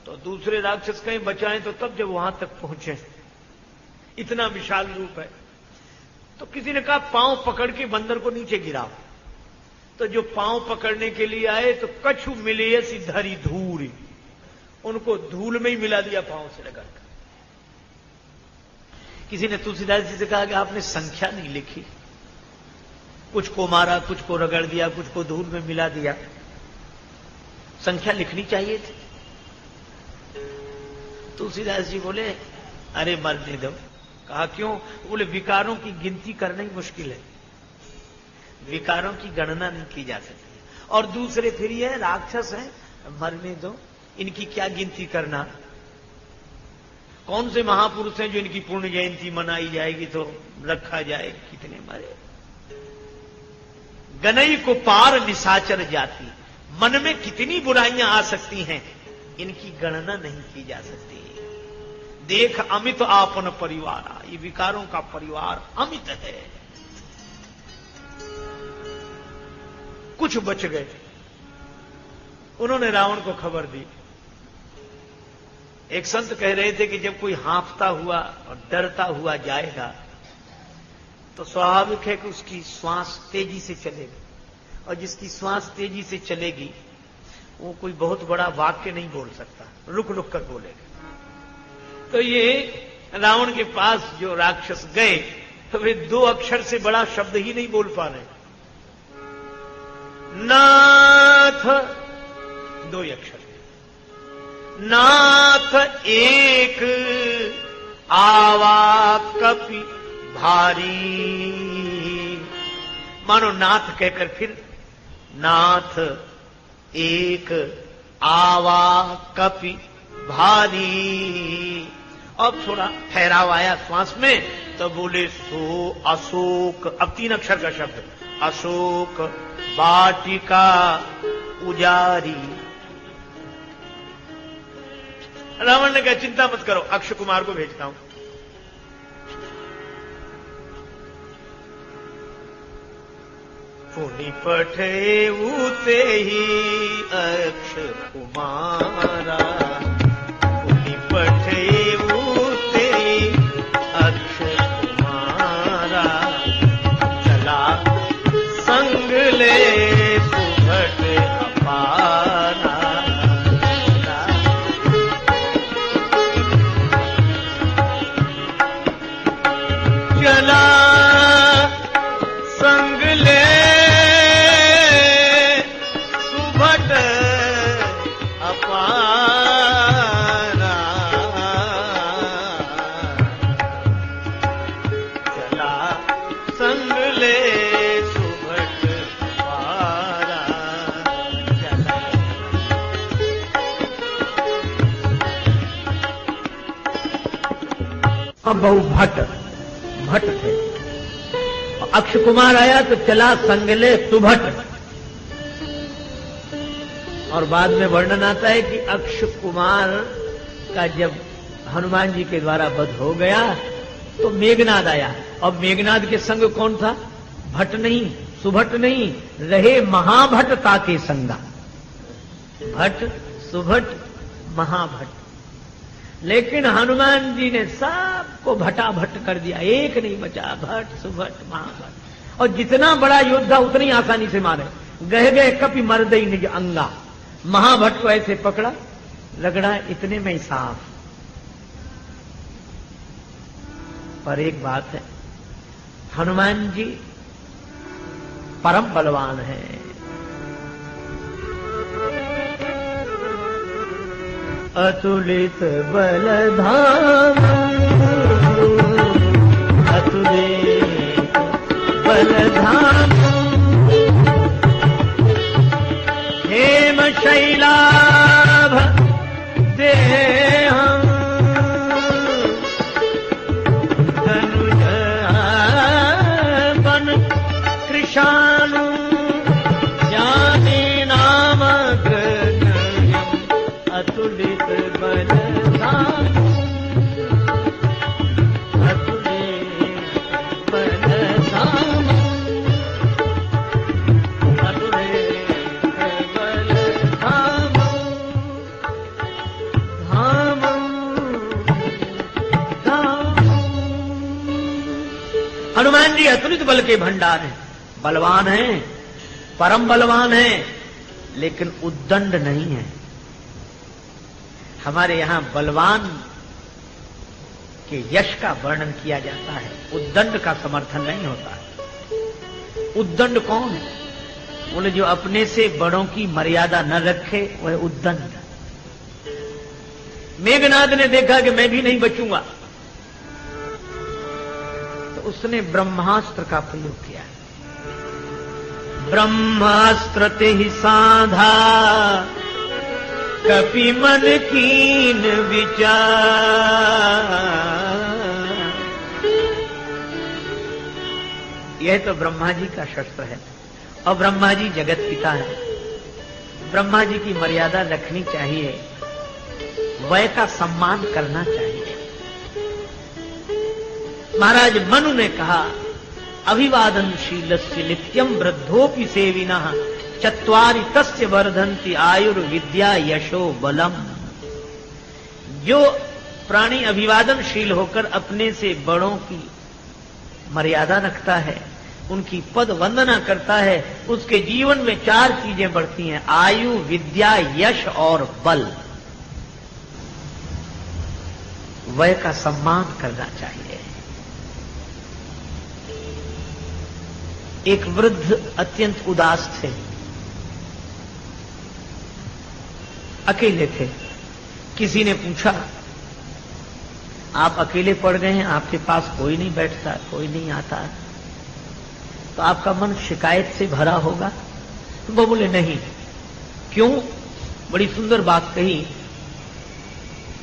Speaker 1: तो दूसरे राक्षस कहीं बचाएं तो तब जब वहां तक पहुंचे इतना विशाल रूप है। तो किसी ने कहा पांव पकड़ के बंदर को नीचे गिराओ। तो जो पांव पकड़ने के लिए आए तो कछु मिले सी धरी धूल, उनको धूल में ही मिला दिया पांव से रगड़ कर। किसी ने तुलसीदास जी से कहा कि आपने संख्या नहीं लिखी, कुछ को मारा, कुछ को रगड़ दिया, कुछ को धूल में मिला दिया, संख्या लिखनी चाहिए थी। तुलसीदास जी बोले अरे मरने दो। कहा क्यों? बोले विकारों की गिनती करना ही मुश्किल है, विकारों की गणना नहीं की जा सकती। और दूसरे फिर ये राक्षस है, मरने दो, इनकी क्या गिनती करना। कौन से महापुरुष हैं जो इनकी पूर्ण जयंती मनाई जाएगी तो रखा जाए, कितने मरे। गनई को पार निशाचर जाती, मन में कितनी बुराइयां आ सकती हैं, इनकी गणना नहीं की जा सकती। देख अमित आपन परिवार, ये विकारों का परिवार अमित है। कुछ बच गए, उन्होंने रावण को खबर दी। एक संत कह रहे थे कि जब कोई हाँफता हुआ और डरता हुआ जाएगा तो स्वाभाविक है कि उसकी श्वास तेजी से चलेगी, और जिसकी श्वास तेजी से चलेगी वो कोई बहुत बड़ा वाक्य नहीं बोल सकता, रुक रुक कर बोलेगा। तो ये रावण के पास जो राक्षस गए तो वे 2 अक्षर से बड़ा शब्द ही नहीं बोल पा रहे। नाथ 2 अक्षर, नाथ एक आवा कपि भारी। मानो नाथ कहकर फिर नाथ एक आवा कपि भारी। अब थोड़ा ठहराव आया श्वास में तो बोले सो अशोक, अब 3 अक्षर का शब्द, अशोक वाटिका उजारी। रावण ने कहा चिंता मत करो, अक्षय कुमार को भेजता हूं। पुनि पठे उते ही अक्षय कुमारा, पुनि पठे उते ही अक्षय कुमारा। चला संग ले सुभट अपारा। चला संग ले सुभट अपारा। चला संग ले सुभट अपारा। चला। अब बहु भट्ट थे। अक्षय कुमार आया तो चला संगले सुभट। और बाद में वर्णन आता है कि अक्षय कुमार का जब हनुमान जी के द्वारा वध हो गया तो मेघनाद आया। अब मेघनाद के संग कौन था? भट्ट नहीं, सुभट नहीं, रहे महाभट्टता के संगा। भट्ट, सुभट, महाभट्ट। लेकिन हनुमान जी ने सबको भटाभट कर दिया, एक नहीं बचा। भट्ट, सुभट, महाभट्ट। और जितना बड़ा योद्धा उतनी आसानी से मारे। गह गए कपि मर्दई निज अंगा। महाभट्ट को ऐसे पकड़ा, रगड़ा, इतने में साफ। पर एक बात है, हनुमान जी परम बलवान हैं। अतुलित बलधाम, अतुलित बलधाम। हेम शैलाभ देहं, धनुज बन कृशानु। ज्ञानी नामक अतुलित बलधाम, अतुलित बलधाम, अतुलित बलधाम। धाम हनुमान जी अतुलित बल के भंडार हैं, बलवान हैं, परम बलवान हैं, लेकिन उद्दंड नहीं है। हमारे यहां बलवान के यश का वर्णन किया जाता है, उद्दंड का समर्थन नहीं होता। उद्दंड कौन है? बोले जो अपने से बड़ों की मर्यादा न रखे वह उद्दंड। मेघनाद ने देखा कि मैं भी नहीं बचूंगा, तो उसने ब्रह्मास्त्र का प्रयोग किया। ब्रह्मास्त्र ते ही साधा कपि मन कीन विचार। यह तो ब्रह्मा जी का शस्त्र है, और ब्रह्मा जी जगत पिता है। ब्रह्मा जी की मर्यादा रखनी चाहिए, वय का सम्मान करना चाहिए। महाराज मनु ने कहा, अभिवादनशीलस्य नित्यम वृद्धोपि सेविनः चत्वारि तस्य वर्धन्ति आयुर्विद्या यशो बलम। जो प्राणी अभिवादनशील होकर अपने से बड़ों की मर्यादा रखता है, उनकी पद वंदना करता है, उसके जीवन में 4 चीजें बढ़ती हैं, आयु, विद्या, यश और बल। वय का सम्मान करना चाहिए। एक वृद्ध अत्यंत उदास थे, अकेले थे। किसी ने पूछा, आप अकेले पड़ गए हैं, आपके पास कोई नहीं बैठता, कोई नहीं आता, तो आपका मन शिकायत से भरा होगा? वो बोले नहीं। क्यों? बड़ी सुंदर बात कही।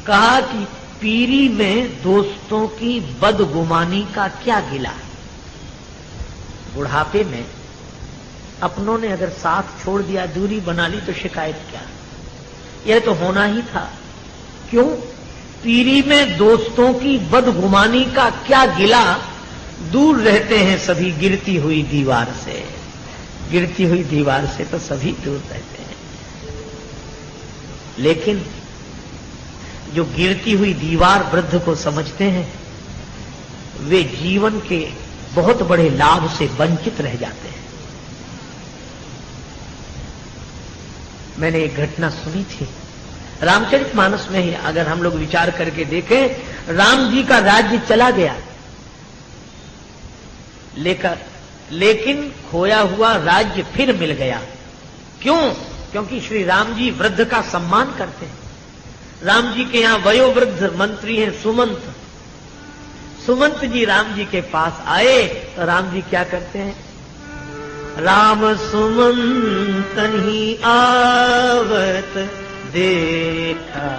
Speaker 1: कहा कि पीरी में दोस्तों की बदगुमानी का क्या गिला। बुढ़ापे में अपनों ने अगर साथ छोड़ दिया, दूरी बना ली, तो शिकायत क्या? यह तो होना ही था। क्यों? पीरी में दोस्तों की बदगुमानी का क्या गिला, दूर रहते हैं सभी गिरती हुई दीवार से। गिरती हुई दीवार से तो सभी दूर रहते हैं, लेकिन जो गिरती हुई दीवार वृद्ध को समझते हैं, वे जीवन के बहुत बड़े लाभ से वंचित रह जाते हैं। मैंने एक घटना सुनी थी रामचरितमानस में ही, अगर हम लोग विचार करके देखें, राम जी का राज्य चला गया, लेकिन खोया हुआ राज्य फिर मिल गया। क्यों? क्योंकि श्री राम जी वृद्ध का सम्मान करते हैं। राम जी के यहां वयोवृद्ध मंत्री हैं सुमंत। सुमंत जी राम जी के पास आए तो राम जी क्या करते हैं? राम सुमंत ही आवत देखा,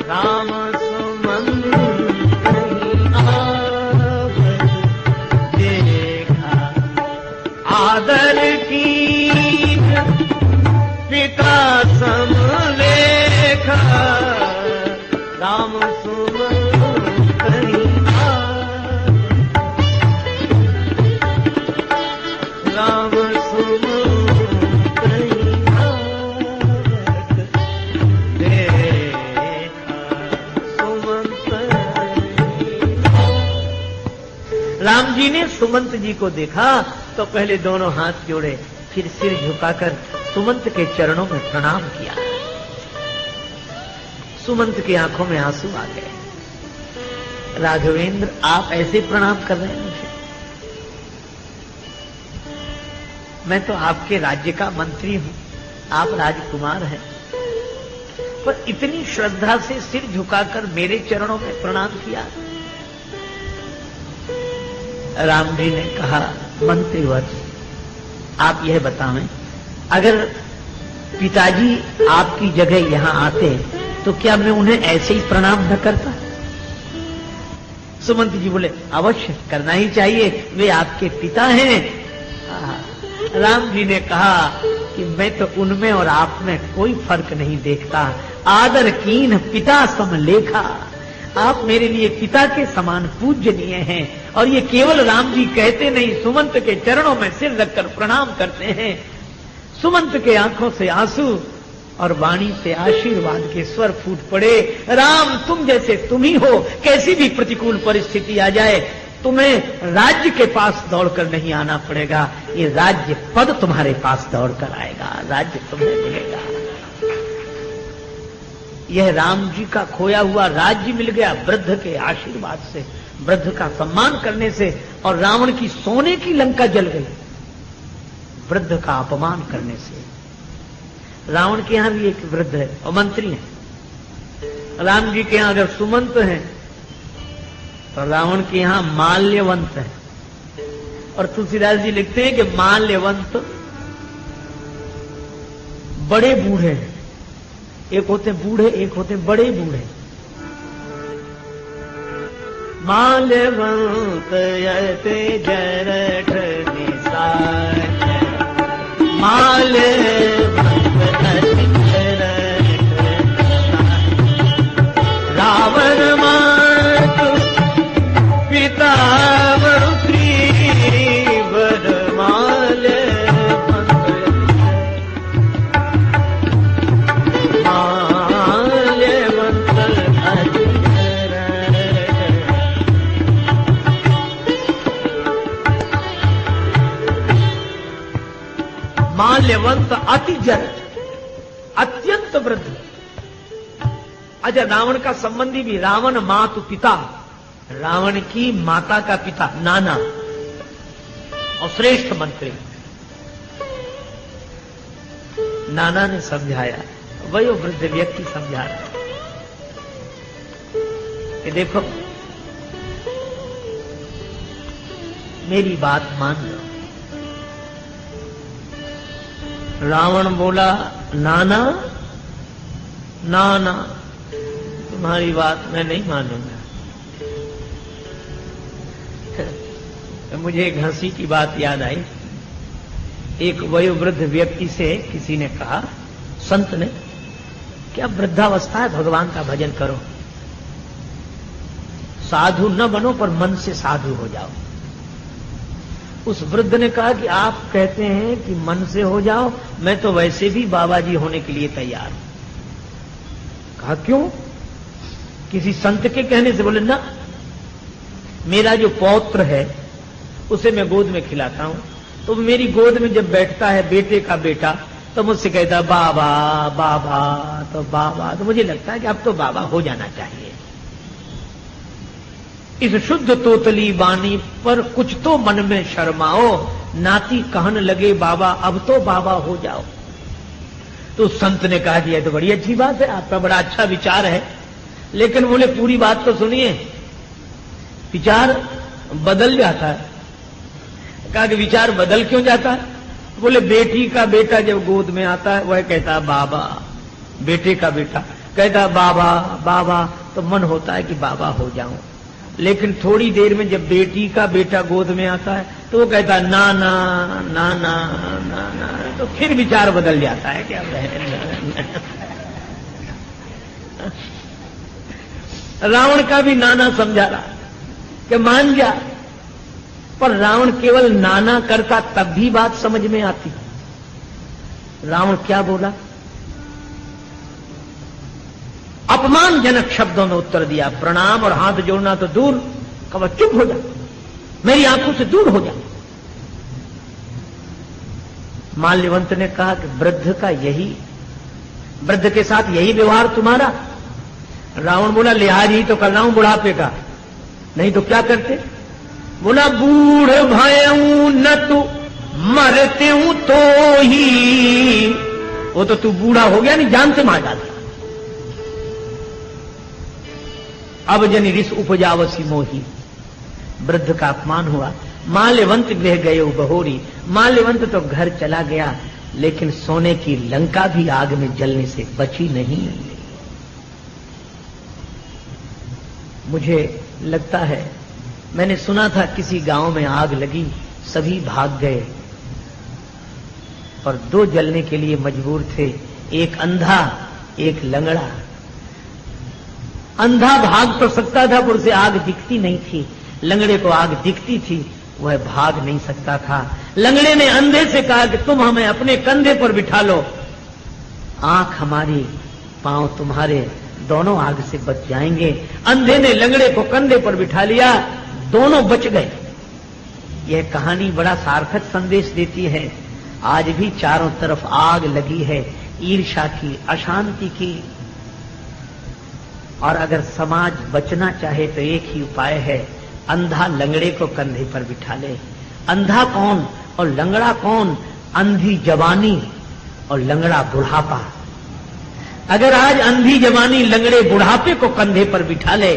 Speaker 1: राम सुमंत ही आवत देखा, आदर की पिता समलेखा, राम सुमंत ही राम सुमंत ही देखा, सुमंत। राम जी ने सुमंत जी को देखा तो पहले दोनों हाथ जोड़े, फिर सिर झुकाकर सुमंत के चरणों में प्रणाम किया। सुमंत की आंखों में आंसू आ गए। राघवेंद्र, आप ऐसे प्रणाम कर रहे हैं मुझे? मैं तो आपके राज्य का मंत्री हूं, आप राजकुमार हैं, पर इतनी श्रद्धा से सिर झुकाकर मेरे चरणों में प्रणाम किया। राम जी ने कहा, मंत्रीवर, आप यह बताएं, अगर पिताजी आपकी जगह यहां आते तो क्या मैं उन्हें ऐसे ही प्रणाम न करता? सुमंत जी बोले, अवश्य करना ही चाहिए, वे आपके पिता हैं। राम जी ने कहा कि मैं तो उनमें और आप में कोई फर्क नहीं देखता। आदर कीन पिता सम लेखा, आप मेरे लिए पिता के समान पूज्यनीय हैं। और ये केवल राम जी कहते नहीं, सुमंत के चरणों में सिर रखकर प्रणाम करते हैं। सुमंत के आंखों से आंसू और वाणी से आशीर्वाद के स्वर फूट पड़े। राम, तुम जैसे तुम ही हो, कैसी भी प्रतिकूल परिस्थिति आ जाए, तुम्हें राज्य के पास दौड़कर नहीं आना पड़ेगा, ये राज्य पद तुम्हारे पास दौड़कर आएगा, राज्य तुम्हें मिलेगा। यह राम जी का खोया हुआ राज्य मिल गया वृद्ध के आशीर्वाद से, वृद्ध का सम्मान करने से, और रावण की सोने की लंका जल गई वृद्ध का अपमान करने से। रावण के यहां भी एक वृद्ध है और मंत्री है। राम जी के यहां अगर सुमंत हैं तो रावण के यहां माल्यवंत है। और तुलसीदास जी लिखते हैं कि माल्यवंत बड़े बूढ़े हैं, एक होते बूढ़े एक होते बड़े बूढ़े। माल्यवंत यते जरठ निसाय, माल्यवंत यते जरठ निसाय, रावण मातु पिता वरुग्रीवर, माल्यवंत माल्यवंत अति जरठ, अत्यंत वृद्ध। अच्छा, रावण का संबंधी भी, रावण मातु पिता, रावण की माता का पिता नाना और श्रेष्ठ मंत्री। नाना ने समझाया, वही वो वृद्ध व्यक्ति समझा रहा कि देखो मेरी बात मान लो। रावण बोला, नाना नाना तुम्हारी बात मैं नहीं मानूंगा। मुझे एक हंसी की बात याद आई। एक वयोवृद्ध व्यक्ति से किसी ने कहा, संत ने, कि अब वृद्धावस्था है, भगवान का भजन करो, साधु न बनो पर मन से साधु हो जाओ। उस वृद्ध ने कहा कि आप कहते हैं कि मन से हो जाओ, मैं तो वैसे भी बाबा जी होने के लिए तैयार हूं। कहा क्यों? किसी संत के कहने से? बोले ना, मेरा जो पौत्र है उसे मैं गोद में खिलाता हूं, तो मेरी गोद में जब बैठता है बेटे का बेटा, तो मुझसे कहता बाबा बाबा, तो बाबा, तो मुझे लगता है कि अब तो बाबा हो जाना चाहिए। इस शुद्ध तोतली बानी पर कुछ तो मन में शर्माओ, नाती कहन लगे बाबा अब तो बाबा हो जाओ। तो संत ने कहा कि यह तो बड़ी अच्छी बात है, आपका बड़ा अच्छा विचार है, लेकिन बोले पूरी बात तो सुनिए। विचार बदल जाता है। कहा कि विचार बदल क्यों जाता है? बोले बेटी का बेटा जब गोद में आता है वह कहता है बाबा, बेटे का बेटा कहता है बाबा बाबा, तो मन होता है कि बाबा हो जाऊं। लेकिन थोड़ी देर में जब बेटी का बेटा गोद में आता है तो वो कहता है नाना नाना नाना, तो फिर विचार बदल जाता है क्या? रावण का भी नाना समझा रहा कि मान जा, पर रावण केवल नाना करता तब भी बात समझ में आती। रावण क्या बोला? अपमानजनक शब्दों में उत्तर दिया। प्रणाम और हाथ जोड़ना तो दूर, कहा चुप हो जा, मेरी आंखों से दूर हो जा। माल्यवंत ने कहा कि वृद्ध का यही, वृद्ध के साथ यही व्यवहार तुम्हारा? रावण बोला लिहाज ही तो कर रहा हूं बुढ़ापे का, नहीं तो क्या करते? बोला बूढ़ भयऊ न तू मरते हूं तो ही, वो तो तू बूढ़ा हो गया, नहीं जान से मार डाला। अब जनि रिस उपजावसी मोही, वृद्ध का अपमान हुआ। माल्यवंत गृह गए बहोरी, माल्यवंत तो घर चला गया, लेकिन सोने की लंका भी आग में जलने से बची नहीं। मुझे लगता है, मैंने सुना था किसी गांव में आग लगी, सभी भाग गए और दो जलने के लिए मजबूर थे, एक अंधा एक लंगड़ा। अंधा भाग तो सकता था पर उसे आग दिखती नहीं थी, लंगड़े को आग दिखती थी, वह भाग नहीं सकता था। लंगड़े ने अंधे से कहा कि तुम हमें अपने कंधे पर बिठा लो, आंख हमारी पांव तुम्हारे, दोनों आग से बच जाएंगे। अंधे ने लंगड़े को कंधे पर बिठा लिया, दोनों बच गए। यह कहानी बड़ा सार्थक संदेश देती है। आज भी चारों तरफ आग लगी है, ईर्ष्या की, अशांति की। और अगर समाज बचना चाहे तो एक ही उपाय है, अंधा लंगड़े को कंधे पर बिठा ले। अंधा कौन और लंगड़ा कौन? अंधी जवानी और लंगड़ा बुढ़ापा। अगर आज अंधी जवानी लंगड़े बुढ़ापे को कंधे पर बिठा ले,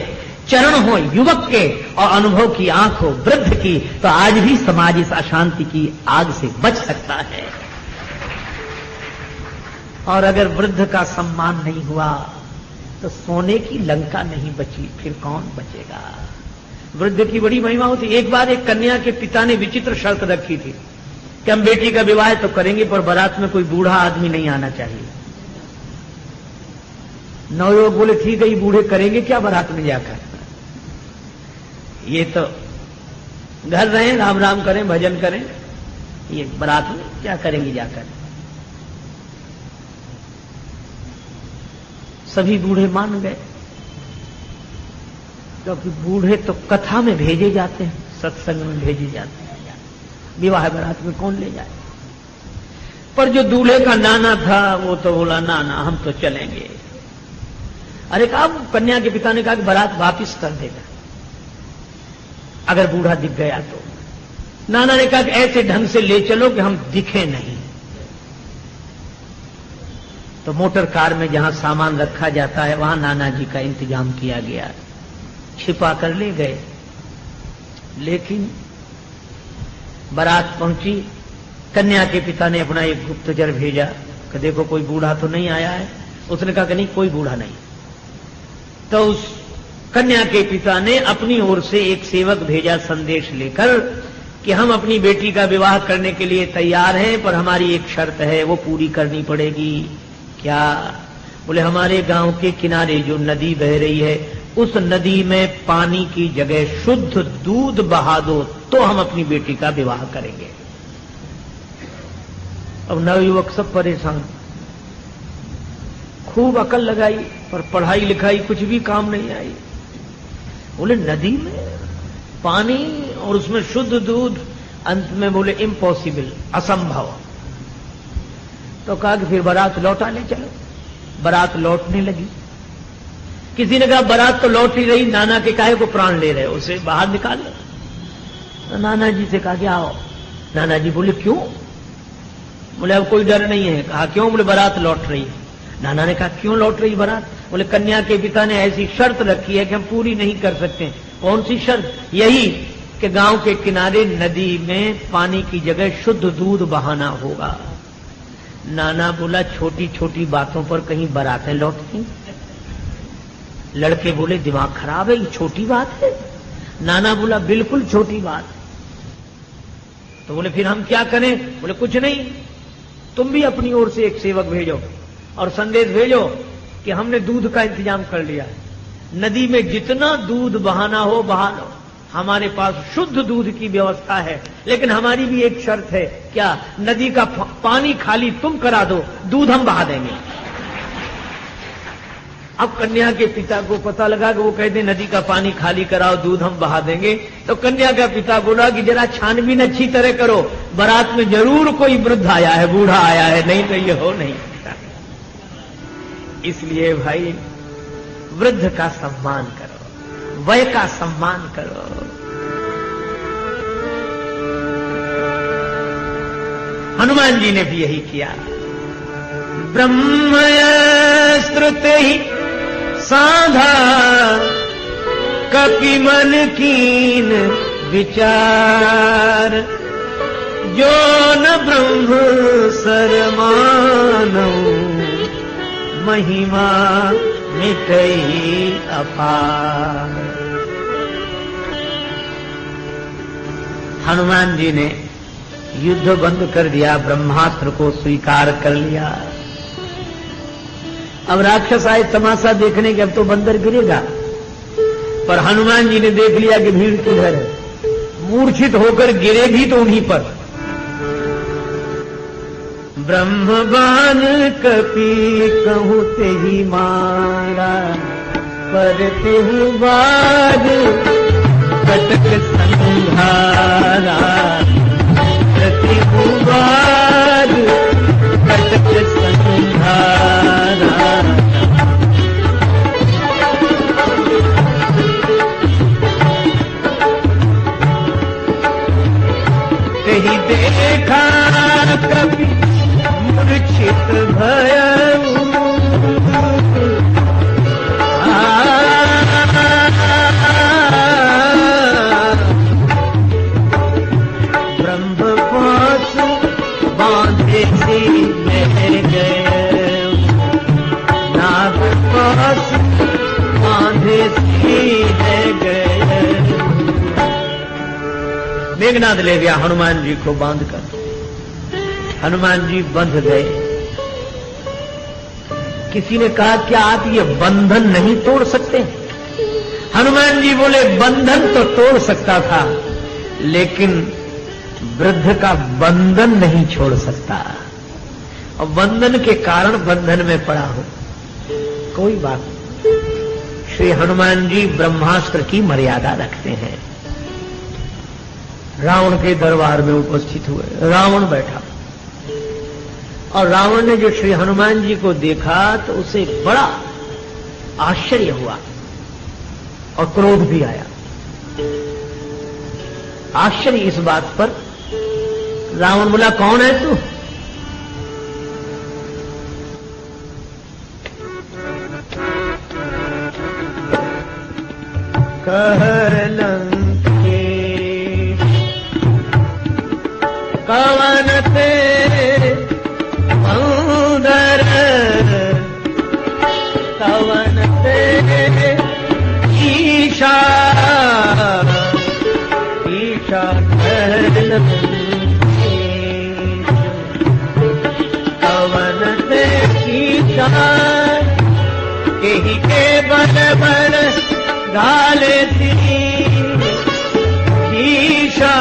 Speaker 1: चरण हो युवक के और अनुभव की आंख हो वृद्ध की, तो आज भी समाज इस अशांति की आग से बच सकता है। और अगर वृद्ध का सम्मान नहीं हुआ तो सोने की लंका नहीं बची, फिर कौन बचेगा? वृद्ध की बड़ी महिमा होती। एक बार एक कन्या के पिता ने विचित्र शर्त रखी थी कि हम बेटी का विवाह तो करेंगे पर बारात में कोई बूढ़ा आदमी नहीं आना चाहिए। नवयुवक बोले ठीक है, ये बूढ़े करेंगे क्या बारात में जाकर? ये तो घर रहें, राम राम करें, भजन करें, ये बारात में क्या करेंगे जाकर? सभी बूढ़े मान गए, क्योंकि बूढ़े तो कथा में भेजे जाते हैं, सत्संग में भेजे जाते हैं, विवाह बारात में कौन ले जाए? पर जो दूल्हे का नाना था वो तो बोला नाना हम तो चलेंगे। अरे कहा, कन्या के पिता ने कहा कि बारात वापिस कर देगा अगर बूढ़ा दिख गया तो। नाना ने कहा कि ऐसे ढंग से ले चलो कि हम दिखे नहीं। तो मोटर कार में जहां सामान रखा जाता है वहां नाना जी का इंतजाम किया गया, छिपा कर ले गए। लेकिन बारात पहुंची, कन्या के पिता ने अपना एक गुप्तचर भेजा कि देखो कोई बूढ़ा तो नहीं आया है। उसने कहा कि नहीं, कोई बूढ़ा नहीं। तो उस कन्या के पिता ने अपनी ओर से एक सेवक भेजा संदेश लेकर कि हम अपनी बेटी का विवाह करने के लिए तैयार हैं, पर हमारी एक शर्त है, वो पूरी करनी पड़ेगी। क्या? बोले हमारे गांव के किनारे जो नदी बह रही है उस नदी में पानी की जगह शुद्ध दूध बहा दो तो हम अपनी बेटी का विवाह करेंगे। अब नवयुवक सब परेशान, खूब अकल लगाई पर पढ़ाई लिखाई कुछ भी काम नहीं आई। बोले नदी में पानी और उसमें शुद्ध दूध, अंत में बोले इम्पॉसिबल, असंभव। तो कहा कि फिर बारात लौटा ले चलो। बारात लौटने लगी। किसी ने कहा बारात तो लौट ही रही, नाना के काहे को प्राण ले रहे हो, उसे बाहर निकाल लो। तो नाना जी से कहा कि आओ। नाना जी बोले क्यों? बोले अब कोई डर नहीं है। कहा क्यों? बोले बारात लौट रही है। नाना ने कहा क्यों लौट रही बारात? बोले कन्या के पिता ने ऐसी शर्त रखी है कि हम पूरी नहीं कर सकते। कौन सी शर्त? यही कि गांव के किनारे नदी में पानी की जगह शुद्ध दूध बहाना होगा। नाना बोला छोटी छोटी बातों पर कहीं बारातें लौटती? लड़के बोले दिमाग खराब है, ये छोटी बात है? नाना बोला बिल्कुल छोटी बात। तो बोले फिर हम क्या करें? बोले कुछ नहीं, तुम भी अपनी ओर से एक सेवक भेजो और संदेश भेजो कि हमने दूध का इंतजाम कर लिया है, नदी में जितना दूध बहाना हो बहा लो, हमारे पास शुद्ध दूध की व्यवस्था है। लेकिन हमारी भी एक शर्त है। क्या? नदी का पानी खाली तुम करा दो, दूध हम बहा देंगे। अब कन्या के पिता को पता लगा कि वो कहते नदी का पानी खाली कराओ, दूध हम बहा देंगे। तो कन्या का पिता बोला कि जरा छानबीन अच्छी तरह करो, बारात में जरूर कोई वृद्ध आया है, बूढ़ा आया है, नहीं तो ये हो नहीं सकता। इसलिए भाई वृद्ध का सम्मान करो, वय का सम्मान करो। हनुमान जी ने भी यही किया। ब्रह्मस्त्र ही साधा कपि मन कीन विचार, जो न ब्रह्म सर मानौ, महिमा मिटई अपार। हनुमान जी ने युद्ध बंद कर दिया, ब्रह्मास्त्र को स्वीकार कर लिया। अब राक्षस आए तमाशा देखने के, अब तो बंदर गिरेगा। पर हनुमान जी ने देख लिया कि भीड़ किधर है, मूर्छित होकर गिरे भी तो उन्हीं पर। ब्रह्मबान कपि कहूं ते ही मारा, पर तेहु बाद कटक संहारा प्रतिभुवाद कटक संहारा। कहीं देखा कभी मूर्छित भयऊ ब्रह्मपास बांधे से बह गए नागपास बांधे से बह गए। मेघनाद ले गया हनुमान जी को बांधकर। हनुमान जी बंध गए। किसी ने कहा क्या आप ये बंधन नहीं तोड़ सकते? हनुमान जी बोले बंधन तो तोड़ सकता था, लेकिन वृद्ध का बंधन नहीं छोड़ सकता। और बंधन के कारण बंधन में पड़ा हो, कोई बात नहीं। श्री हनुमान जी ब्रह्मास्त्र की मर्यादा रखते हैं। रावण के दरबार में उपस्थित हुए। रावण बैठा और रावण ने जो श्री हनुमान जी को देखा तो उसे बड़ा आश्चर्य हुआ और क्रोध भी आया। आश्चर्य इस बात पर, रावण बोला कौन है तू? कहर लंकेश कवन ते मऊदर कवन ते ईशा ईशा कहर लंकेश कवन ते ईशा केहि के बन बन गाले थी ईशा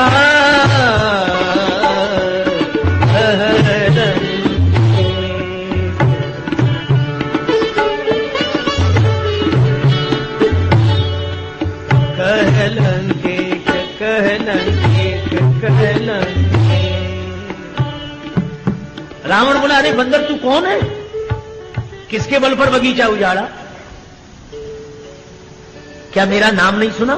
Speaker 1: रावण बोला अरे बंदर तू कौन है? किसके बल पर बगीचा उजाड़ा? क्या मेरा नाम नहीं सुना?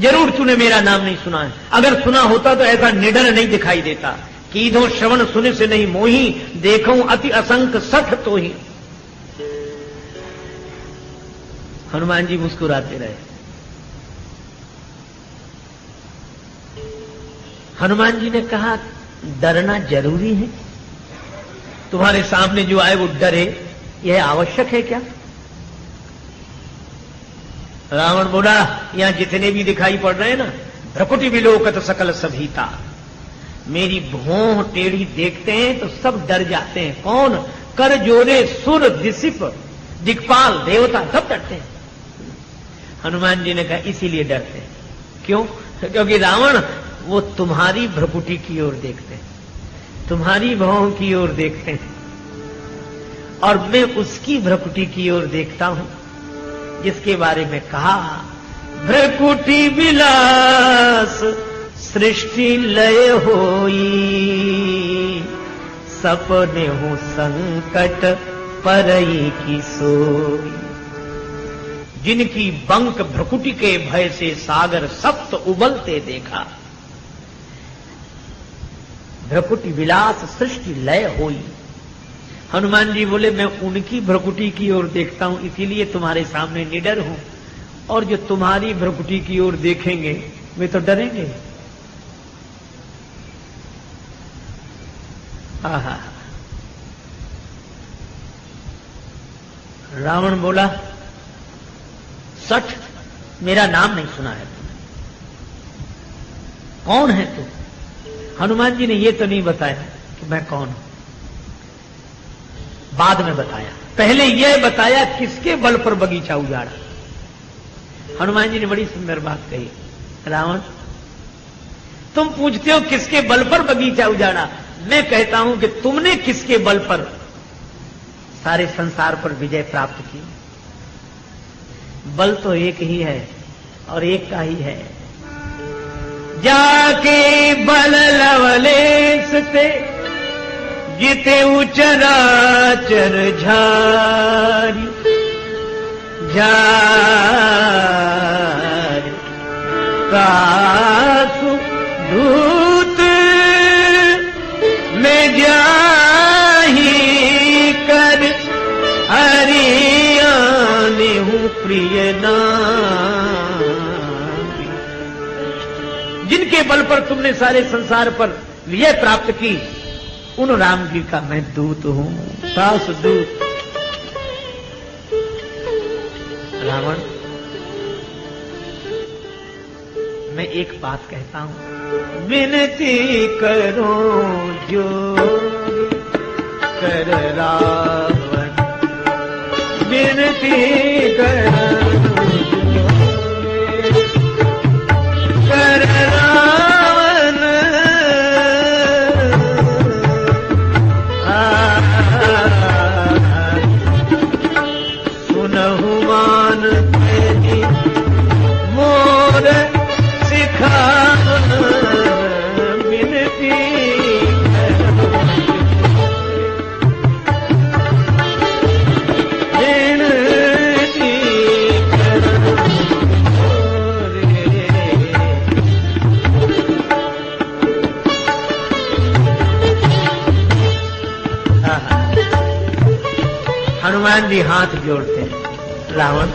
Speaker 1: जरूर तूने मेरा नाम नहीं सुना है। अगर सुना होता तो ऐसा निडर नहीं दिखाई देता। कीधो श्रवण सुने से नहीं मोही, देखूं अति असंख्य सठ तो ही। हनुमान जी मुस्कुराते रहे। हनुमान जी ने कहा डरना जरूरी है? तुम्हारे सामने जो आए वो डरे, यह आवश्यक है क्या? रावण बोला यहां जितने भी दिखाई पड़ रहे हैं ना, भ्रकुटी विलोकत सकल सभीता, मेरी भौं टेढ़ी देखते हैं तो सब डर जाते हैं। कौन? कर जोरे सुर दिसिप दिक्पाल देवता सब डरते हैं। हनुमान जी ने कहा इसीलिए डरते हैं। क्यों? क्योंकि रावण वो तुम्हारी भ्रकुटी की ओर देखते हैं, तुम्हारी भौं की ओर देखते हैं, और मैं उसकी भ्रकुटी की ओर देखता हूं जिसके बारे में कहा भ्रकुटी विलास सृष्टि लय होई, सपने हो संकट परई की सोई। जिनकी बंक भ्रकुटी के भय से सागर सप्त उबलते देखा, भ्रकुटी विलास सृष्टि लय होई। हनुमान जी बोले मैं उनकी भ्रकुटी की ओर देखता हूं इसीलिए तुम्हारे सामने निडर हूं, और जो तुम्हारी भ्रकुटी की ओर देखेंगे वे तो डरेंगे। आहा। रावण बोला सठ मेरा नाम नहीं सुना है तुमने, कौन है तू? हनुमान जी ने यह तो नहीं बताया कि मैं कौन हूं, बाद में बताया। पहले यह बताया किसके बल पर बगीचा उजाड़ा। हनुमान जी ने बड़ी सुंदर बात कही, रावण तुम पूछते हो किसके बल पर बगीचा उजाड़ा, मैं कहता हूं कि तुमने किसके बल पर सारे संसार पर विजय प्राप्त की। बल तो एक ही है और एक का ही है। जाके बल लवलेश ते जिते उचराचर झारी झारी कासु दूत में जाही कर हरियाने हूँ प्रिय नारी। जिनके बल पर तुमने सारे संसार पर विजय प्राप्त की, उन राम जी का मैं दूत हूं, दास दूत। रावण, मैं एक बात कहता हूं, विनती करो जो कर रावण, विनती करो कर रावण, सुनहु मान तेरी मोर सिखावन, विनती हनुमान जी हाथ जोड़ते हैं। रावण,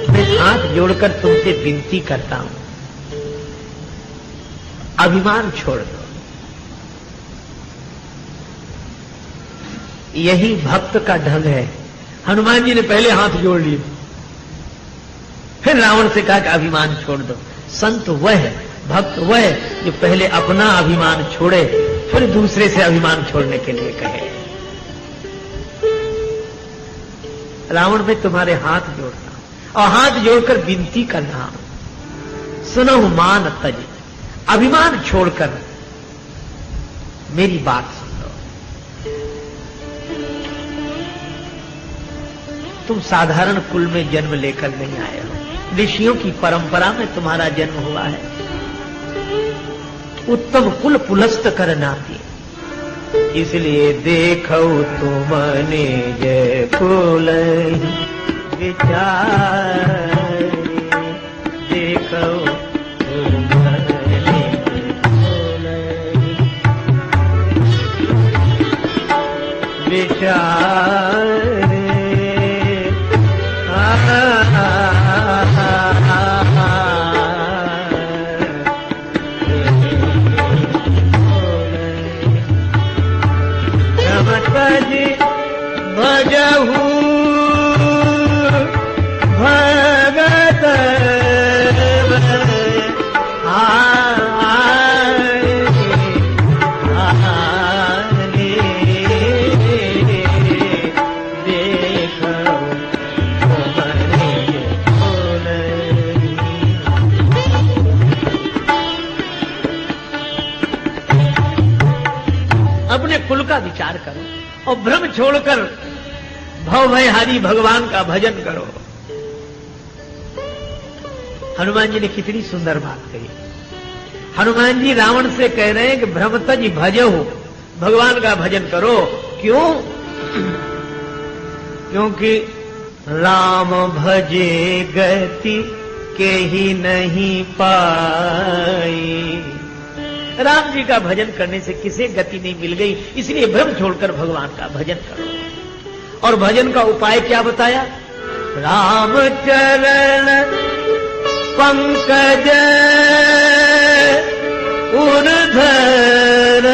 Speaker 1: मैं हाथ जोड़कर तुमसे विनती करता हूं, अभिमान छोड़ दो। यही भक्त का ढंग है। हनुमान जी ने पहले हाथ जोड़ लिए, फिर रावण से कहा कि अभिमान छोड़ दो। संत वह है, भक्त वह है जो पहले अपना अभिमान छोड़े, फिर दूसरे से अभिमान छोड़ने के लिए कहे। रावण, में तुम्हारे हाथ जोड़ता हूं और हाथ जोड़कर विनती कर रहा हूं, सुनो मान तज, अभिमान छोड़कर मेरी बात सुन लो। तुम साधारण कुल में जन्म लेकर नहीं आए हो, ऋषियों की परंपरा में तुम्हारा जन्म हुआ है। उत्तम कुल पुलस्त कर नाती, इसलिए देखो तुमने जय फूल विचार, देखो तुमने फूल विचार, भजहू भगत अपने कुल का विचार करो और भ्रम छोड़कर भव भयहारी भगवान का भजन करो। हनुमान जी ने कितनी सुंदर बात कही। हनुमान जी रावण से कह रहे हैं कि भ्रमतज भजो, भगवान का भजन करो। क्यों? क्योंकि राम भजे गति के ही नहीं पाई। राम जी का भजन करने से किसे गति नहीं मिल गई, इसलिए भ्रम छोड़कर भगवान का भजन करो। और भजन का उपाय क्या बताया? राम चरण पंकज उर्धर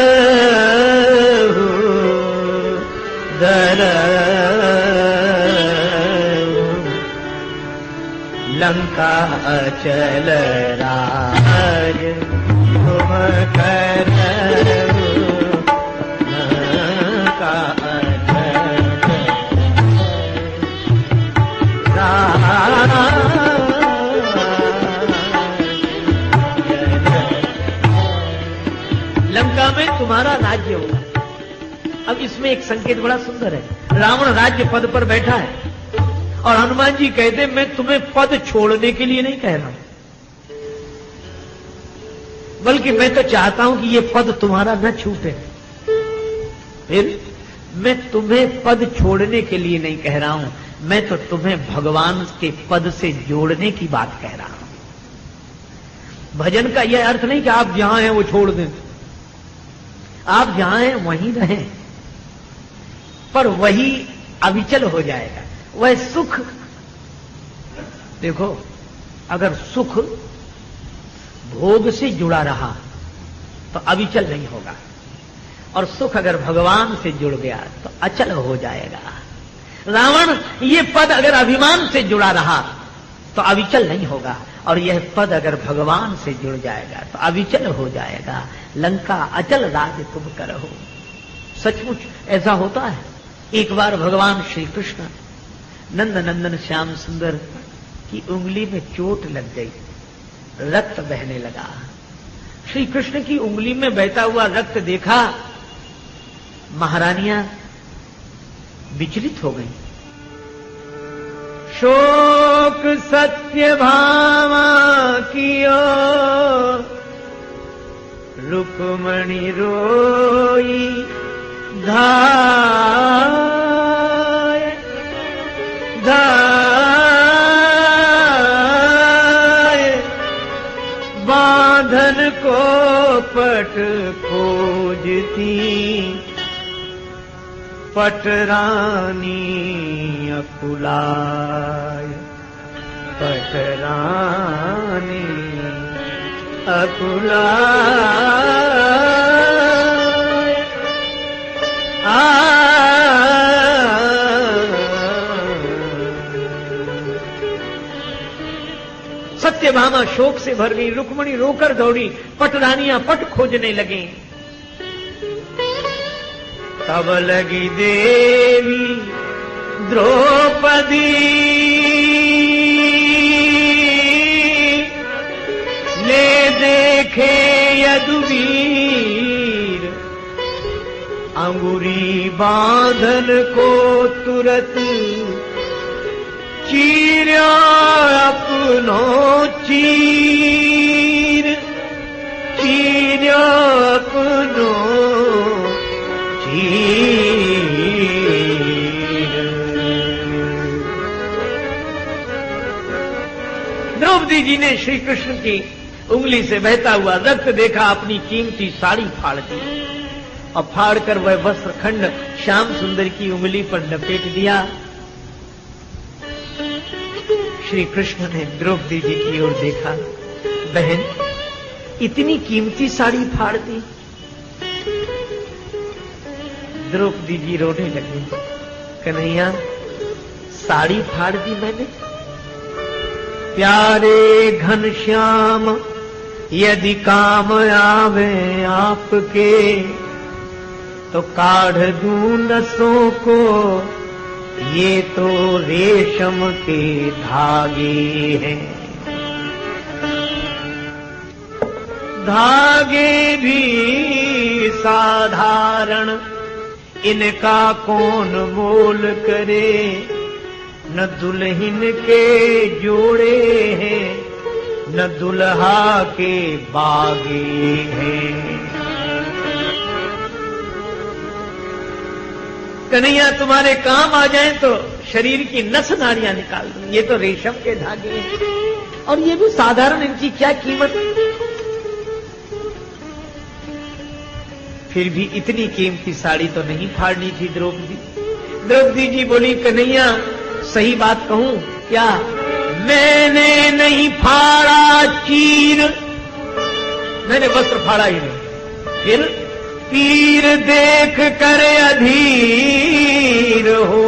Speaker 1: धर लंका अचल राज तुम कर लंका लंका में तुम्हारा राज्य होगा। अब इसमें एक संकेत बड़ा सुंदर है। रावण राज्य पद पर बैठा है और हनुमान जी कहते मैं तुम्हें पद छोड़ने के लिए नहीं कह रहा हूं, बल्कि मैं तो चाहता हूं कि ये पद तुम्हारा न छूटे। फिर मैं तुम्हें पद छोड़ने के लिए नहीं कह रहा हूं, मैं तो तुम्हें भगवान के पद से जोड़ने की बात कह रहा हूं। भजन का यह अर्थ नहीं कि आप जहां हैं वो छोड़ दें, आप जहां हैं वहीं रहें, पर वही अविचल हो जाएगा। वह सुख, देखो अगर सुख भोग से जुड़ा रहा तो अविचल नहीं होगा, और सुख अगर भगवान से जुड़ गया तो अचल हो जाएगा। रावण ये पद अगर अभिमान से जुड़ा रहा तो अविचल नहीं होगा, और यह पद अगर भगवान से जुड़ जाएगा तो अविचल हो जाएगा। लंका अचल राज तुम करो। सचमुच ऐसा होता है। एक बार भगवान श्री कृष्ण नंद नंदन श्याम सुंदर की उंगली में चोट लग गई, रक्त बहने लगा। श्री कृष्ण की उंगली में बहता हुआ रक्त देखा, महारानियां विचलित हो गई। शोक सत्य भामा कियो, रुक्मणी रोई धाय धाय, बांधन को पट खोजती, पटरानी अकुलाय, पटरानी अकुलाय। सत्यभामा शोक से भर गई, रुक्मणी रोकर दौड़ी, पटरानियां पट खोजने लगी। तब लगी देवी द्रौपदी ले देखे यदुवीर, अंगुरी बांधन को तुरत चीरा अपनो चीर, चीरा अपनो द्रौपदी जी ने श्री कृष्ण की उंगली से बहता हुआ रक्त देखा, अपनी कीमती साड़ी फाड़ दी और फाड़कर वह वस्त्र खंड श्याम सुंदर की उंगली पर लपेट दिया। श्री कृष्ण ने द्रौपदी जी की ओर देखा, बहन इतनी कीमती साड़ी फाड़ दी। द्रौपदी जी रोने लगी, कन्हैया साड़ी फाड़ दी मैंने? प्यारे घनश्याम यदि काम आवे आपके, तो काढ़ दूं नसों को, ये तो रेशम के धागे हैं। धागे भी साधारण, इनका कौन मोल करे, न दुल्हन के जोड़े हैं, न दुल्हा के बागे हैं। कन्हैया तुम्हारे काम आ जाए तो शरीर की नस नाड़ियां निकाल दूं, ये तो रेशम के धागे हैं, और ये भी साधारण, इनकी क्या कीमत। फिर भी इतनी कीमती साड़ी तो नहीं फाड़नी थी द्रौपदी। द्रौपदी जी बोली, कन्हैया सही बात कहूं क्या? मैंने नहीं फाड़ा चीर, मैंने वस्त्र फाड़ा ही नहीं। फिर पीर देख कर अधीर हो,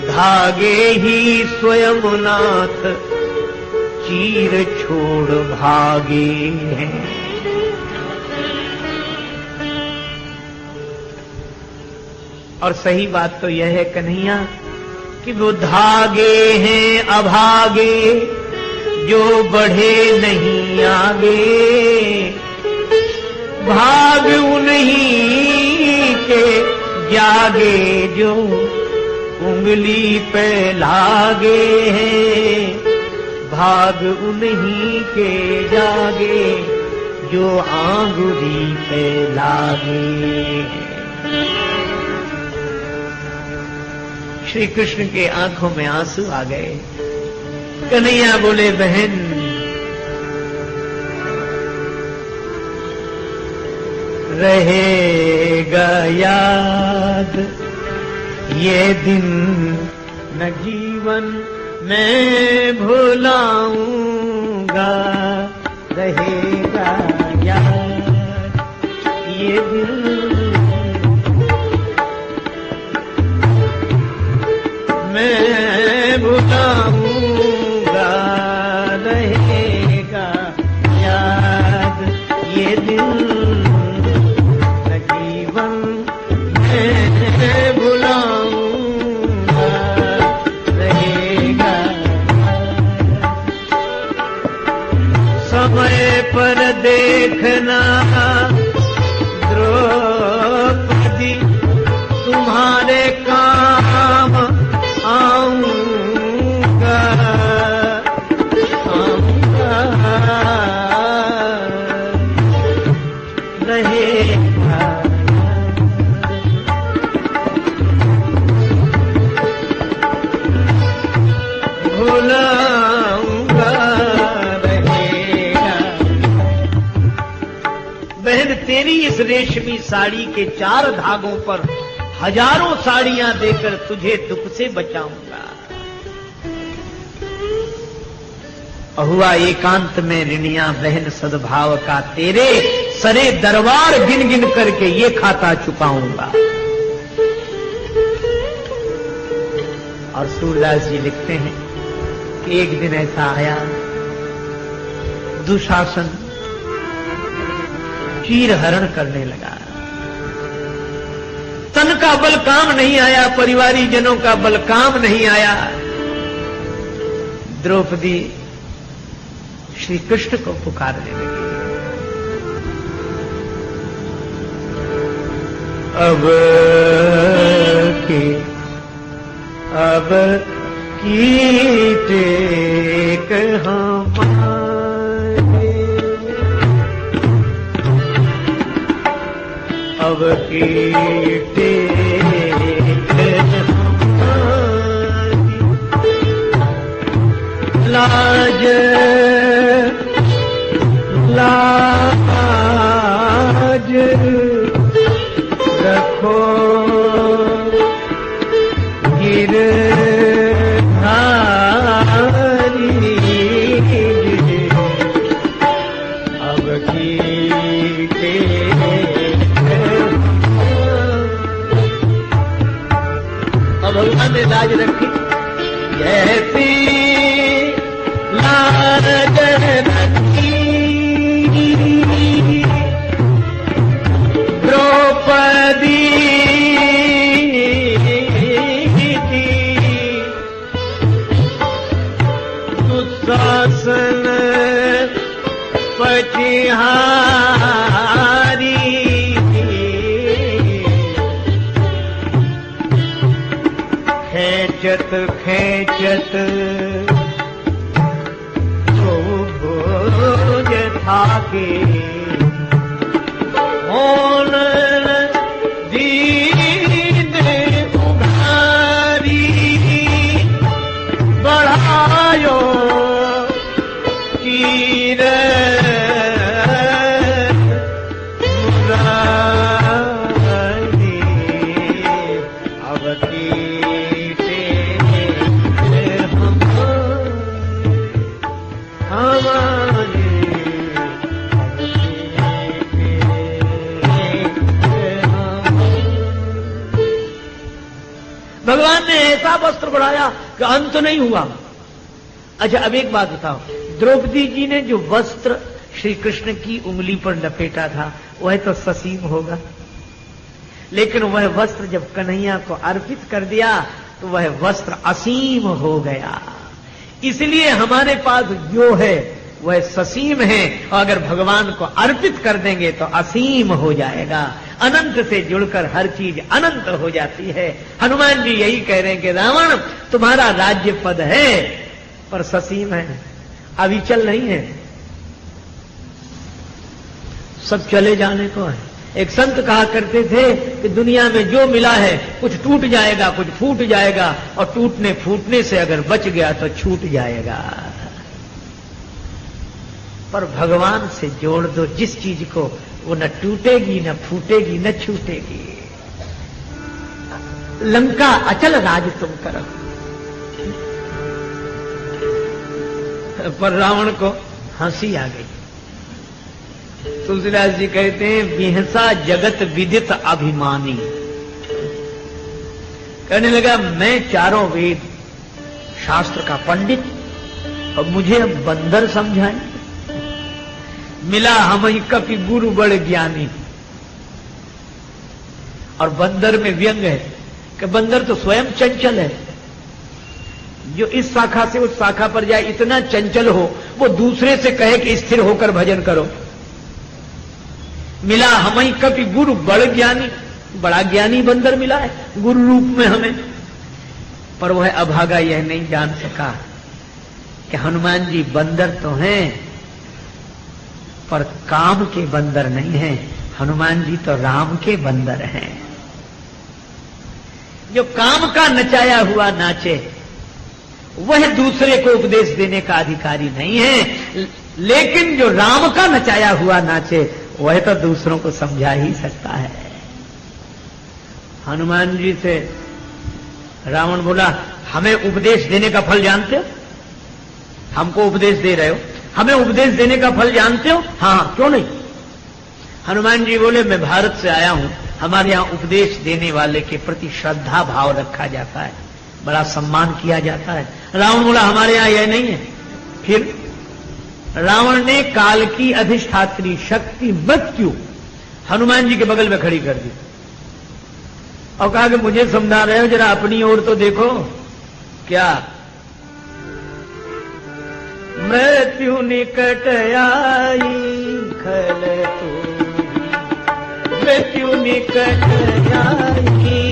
Speaker 1: धागे ही स्वयं नाथ चीर छोड़ भागे हैं। और सही बात तो यह है कन्हैया कि वो धागे हैं अभागे, जो बढ़े नहीं आगे, भाग उन्हीं के जागे जो उंगली पे लागे हैं, भाग उन्हीं के जागे जो आंगुरी पे लागे। श्री कृष्ण के आंखों में आंसू आ गए। कन्हैया बोले, बहन रहेगा याद ये दिन न जीवन में भुलाऊंगा, रहेगा याद ये दिन मैं भुलाऊंगा, रहेगा याद ये दिन न जीवन में भुलाऊंगा, रहेगा। समय पर देखना द्रौपदी तुम्हारे काम आऊंगा, आऊंगा, रहेगा। भुलाऊंगा, रहेगा। बहन तेरी इस रेशमी साड़ी के 4 धागों पर हजारों साड़ियां देकर तुझे दुख से बचाऊंगा। हुआ एकांत में ऋणिया बहन सद्भाव का, तेरे सरे दरबार गिन गिन करके ये खाता चुकाऊंगा। और सूरदास जी लिखते हैं कि एक दिन ऐसा आया, दुशासन चीर हरण करने लगा। तन का बल काम नहीं आया, परिवारी जनों का बल काम नहीं आया। द्रौपदी श्री कृष्ण को पुकारने लगी, अब की टेक हमारे, अब की टेक हमारी, लाज लाज रखो गिरधारी, अब की अब भगवान ने लाज रखी, जैसी लाज रखी द्रौपदी दुशासन पचिहारी, खेचत खेचत तो भोज थाके, होन दीन उघारी, बढ़ायो कीर मुरारी, अब की भगवान ने ऐसा वस्त्र बढ़ाया कि अंत नहीं हुआ। अच्छा अब एक बात बताओ, द्रौपदी जी ने जो वस्त्र श्री कृष्ण की उंगली पर लपेटा था वह तो ससीम होगा, लेकिन वह वस्त्र जब कन्हैया को अर्पित कर दिया तो वह वस्त्र असीम हो गया। इसलिए हमारे पास जो है वह ससीम है, और अगर भगवान को अर्पित कर देंगे तो असीम हो जाएगा। अनंत से जुड़कर हर चीज अनंत हो जाती है। हनुमान जी यही कह रहे हैं कि रावण तुम्हारा राज्य पद है पर ससीम है, अविचल नहीं है, सब चले जाने को है। एक संत कहा करते थे कि दुनिया में जो मिला है कुछ टूट जाएगा, कुछ फूट जाएगा, और टूटने फूटने से अगर बच गया तो छूट जाएगा। पर भगवान से जोड़ दो जिस चीज को, वो न टूटेगी, न फूटेगी, न छूटेगी। लंका अचल राज तुम करो। पर रावण को हंसी आ गई। तुलसीदास जी कहते हैं विहसा जगत विदित अभिमानी। कहने लगा मैं चारों वेद शास्त्र का पंडित, और मुझे अब बंदर समझाए। मिला हमही कपि गुरु बड़ ज्ञानी। और बंदर में व्यंग है कि बंदर तो स्वयं चंचल है, जो इस शाखा से उस शाखा पर जाए इतना चंचल हो, वो दूसरे से कहे कि स्थिर होकर भजन करो। मिला हमही कपि गुरु बड़ ज्ञानी, बड़ा ज्ञानी बंदर मिला है गुरु रूप में हमें। पर वह अभागा यह नहीं जान सका कि हनुमान जी बंदर तो हैं पर काम के बंदर नहीं हैं। हनुमान जी तो राम के बंदर हैं। जो काम का नचाया हुआ नाचे वह दूसरे को उपदेश देने का अधिकारी नहीं है, लेकिन जो राम का नचाया हुआ नाचे वह तो दूसरों को समझा ही सकता है। हनुमान जी से रावण बोला हमें उपदेश देने का फल जानते हो? हमको उपदेश दे रहे हो, हमें उपदेश देने का फल जानते हो? हाँ, क्यों नहीं। हनुमान जी बोले मैं भारत से आया हूं, हमारे यहां उपदेश देने वाले के प्रति श्रद्धा भाव रखा जाता है, बड़ा सम्मान किया जाता है। रावण बोला हमारे यहां यह नहीं है। फिर रावण ने काल की अधिष्ठात्री शक्ति मृत्यु हनुमान जी के बगल में खड़ी कर दी और कहा कि मुझे समझा रहे हो, जरा अपनी ओर तो देखो। क्या? मृत्यु निकट आई खल तू, मृत्यु निकट आई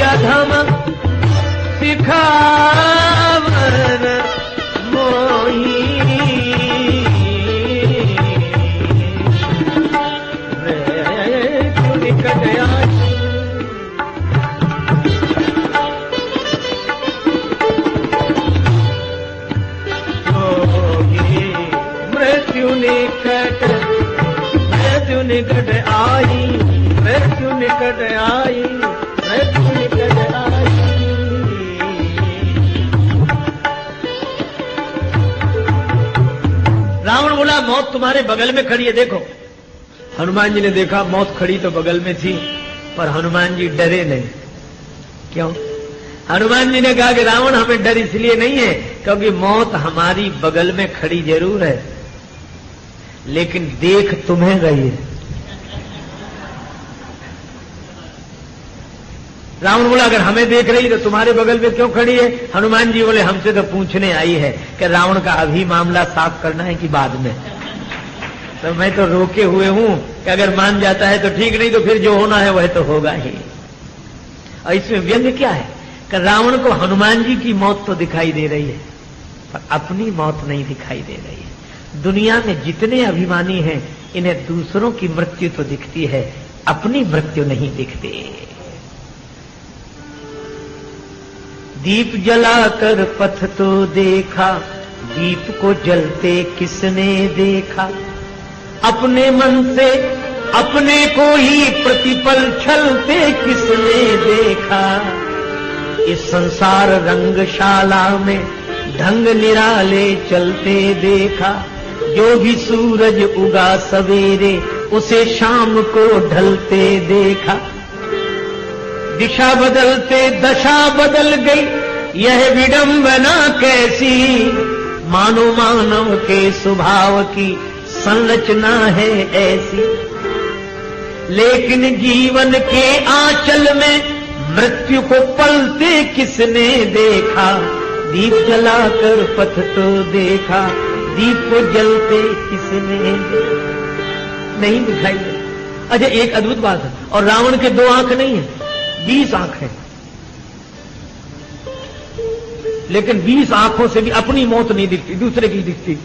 Speaker 1: अधम सिखावन मोही, मृत्यु निकट आई। मृत्यु निकट, मृत्यु निकट आई, मृत्यु निकट आई, मृत्यु निकट आई। रावण बोला मौत तुम्हारे बगल में खड़ी है, देखो। हनुमान जी ने देखा मौत खड़ी तो बगल में थी, पर हनुमान जी डरे नहीं। क्यों? हनुमान जी ने कहा कि रावण हमें डर इसलिए नहीं है क्योंकि मौत हमारी बगल में खड़ी जरूर है, लेकिन देख तुम्हें रही है। रावण बोला अगर हमें देख रही तो तुम्हारे बगल में क्यों खड़ी है? हनुमान जी बोले हमसे तो पूछने आई है कि रावण का अभी मामला साफ करना है कि बाद में। तो मैं तो रोके हुए हूं कि अगर मान जाता है तो ठीक, नहीं तो फिर जो होना है वह तो होगा ही। और इसमें व्यंग क्या है कि रावण को हनुमान जी की मौत तो दिखाई दे रही है पर अपनी मौत नहीं दिखाई दे रही है। दुनिया में जितने अभिमानी हैं इन्हें दूसरों की मृत्यु तो दिखती है, अपनी मृत्यु नहीं दिखती। दीप जलाकर पथ तो देखा, दीप को जलते किसने देखा? अपने मन से अपने को ही प्रतिपल छलते किसने देखा? इस संसार रंगशाला में ढंग निराले चलते देखा। जो भी सूरज उगा सवेरे उसे शाम को ढलते देखा। दिशा बदलते दशा बदल गई, यह विडंबना कैसी, मानो मानव के स्वभाव की संरचना है ऐसी। लेकिन जीवन के आंचल में मृत्यु को पलते किसने देखा, दीप जलाकर पथ तो देखा, दीप को जलते किसने नहीं दिखाई। अच्छा, एक अद्भुत बात है, और रावण के 2 आंख नहीं है, 20 आंख है, लेकिन 20 आंखों से भी अपनी मौत नहीं दिखती, दूसरे की दिखती।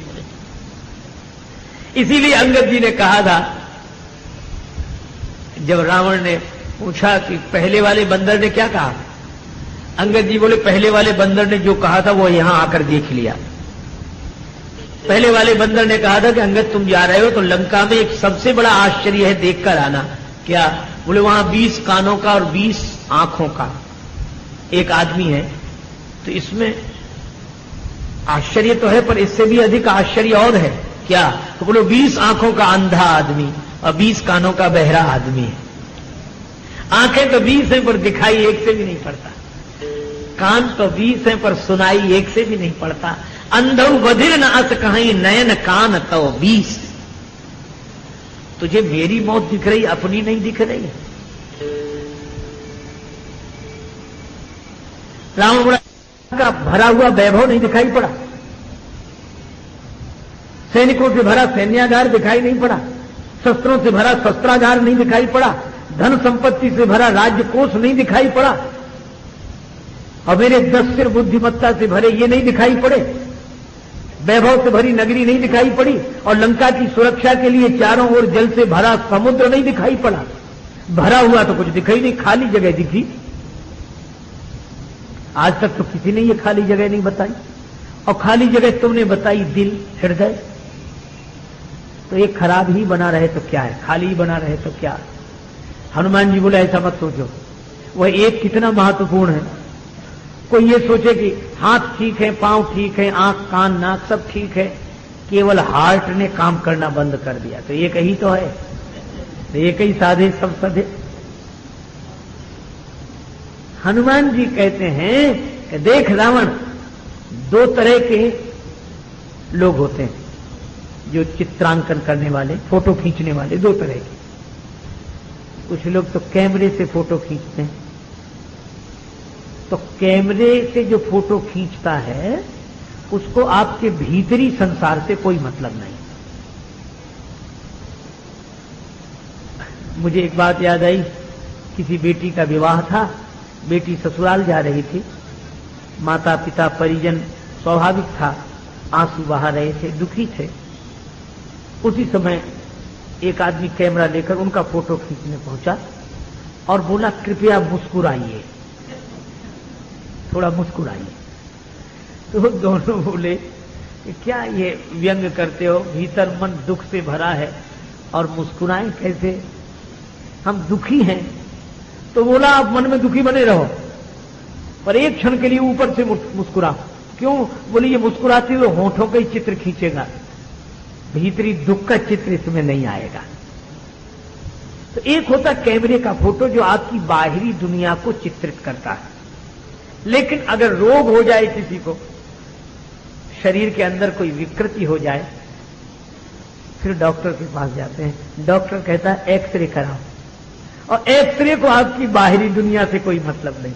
Speaker 1: इसीलिए अंगद जी ने कहा था, जब रावण ने पूछा कि पहले वाले बंदर ने क्या कहा, अंगद जी बोले पहले वाले बंदर ने जो कहा था वो यहां आकर देख लिया। पहले वाले बंदर ने कहा था कि अंगद तुम जा रहे हो तो लंका में एक सबसे बड़ा आश्चर्य है, देखकर आना। क्या? बोले वहां 20 कानों का और 20 आंखों का एक आदमी है, तो इसमें आश्चर्य तो है, पर इससे भी अधिक आश्चर्य और है। क्या? तो बोलो 20 आंखों का अंधा आदमी और 20 कानों का बहरा आदमी है। आंखें तो 20 हैं पर दिखाई एक से भी नहीं पड़ता, कान तो 20 हैं पर सुनाई एक से भी नहीं पड़ता। अंधौ बधिर न अस कहीं नयन कान तो 20। तुझे मेरी मौत दिख रही, अपनी नहीं दिख रही। रावण बड़ा का भरा हुआ वैभव नहीं दिखाई पड़ा, सैनिकों से भरा सैन्यागार दिखाई नहीं पड़ा, शस्त्रों से भरा शस्त्रागार नहीं दिखाई पड़ा, धन संपत्ति से भरा राज्य कोष नहीं दिखाई पड़ा, और मेरे 10 सिर बुद्धिमत्ता से भरे ये नहीं दिखाई पड़े, वैभव से भरी नगरी नहीं दिखाई पड़ी, और लंका की सुरक्षा के लिए चारों ओर जल से भरा समुद्र नहीं दिखाई पड़ा। भरा हुआ तो कुछ दिखाई नहीं, खाली जगह दिखी। आज तक तो किसी ने ये खाली जगह नहीं बताई, और खाली जगह तुमने बताई दिल, हृदय। तो ये खराब ही बना रहे तो क्या है, खाली ही बना रहे तो क्या। हनुमान जी बोले ऐसा मत सोचो, वह एक कितना महत्वपूर्ण है। कोई ये सोचे कि हाथ ठीक है, पांव ठीक है, आंख कान नाक सब ठीक है, केवल हार्ट ने काम करना बंद कर दिया, तो एक ही तो है, तो एक ही साधे सब सधे। हनुमान जी कहते हैं कि देख रावण, 2 तरह के लोग होते हैं जो चित्रांकन करने वाले, फोटो खींचने वाले, 2 तरह के। कुछ लोग तो कैमरे से फोटो खींचते हैं, तो कैमरे से जो फोटो खींचता है उसको आपके भीतरी संसार से कोई मतलब नहीं। मुझे एक बात याद आई, किसी बेटी का विवाह था, बेटी ससुराल जा रही थी, माता पिता परिजन स्वाभाविक था आंसू बहा रहे थे, दुखी थे। उसी समय एक आदमी कैमरा लेकर उनका फोटो खींचने पहुंचा और बोला कृपया मुस्कुराइए, थोड़ा मुस्कुराइए। तो दोनों बोले कि क्या ये व्यंग करते हो, भीतर मन दुख से भरा है और मुस्कुराएं कैसे, हम दुखी हैं। तो बोला आप मन में दुखी बने रहो पर एक क्षण के लिए ऊपर से मुस्कुराओ। क्यों? बोले ये मुस्कुराते हुए होठों का ही चित्र खींचेगा, भीतरी दुख का चित्र इसमें नहीं आएगा। तो एक होता कैमरे का फोटो जो आपकी बाहरी दुनिया को चित्रित करता है, लेकिन अगर रोग हो जाए किसी को, शरीर के अंदर कोई विकृति हो जाए, फिर डॉक्टर के पास जाते हैं। डॉक्टर कहता है एक्सरे कराओ, और एक्सरे को आपकी बाहरी दुनिया से कोई मतलब नहीं,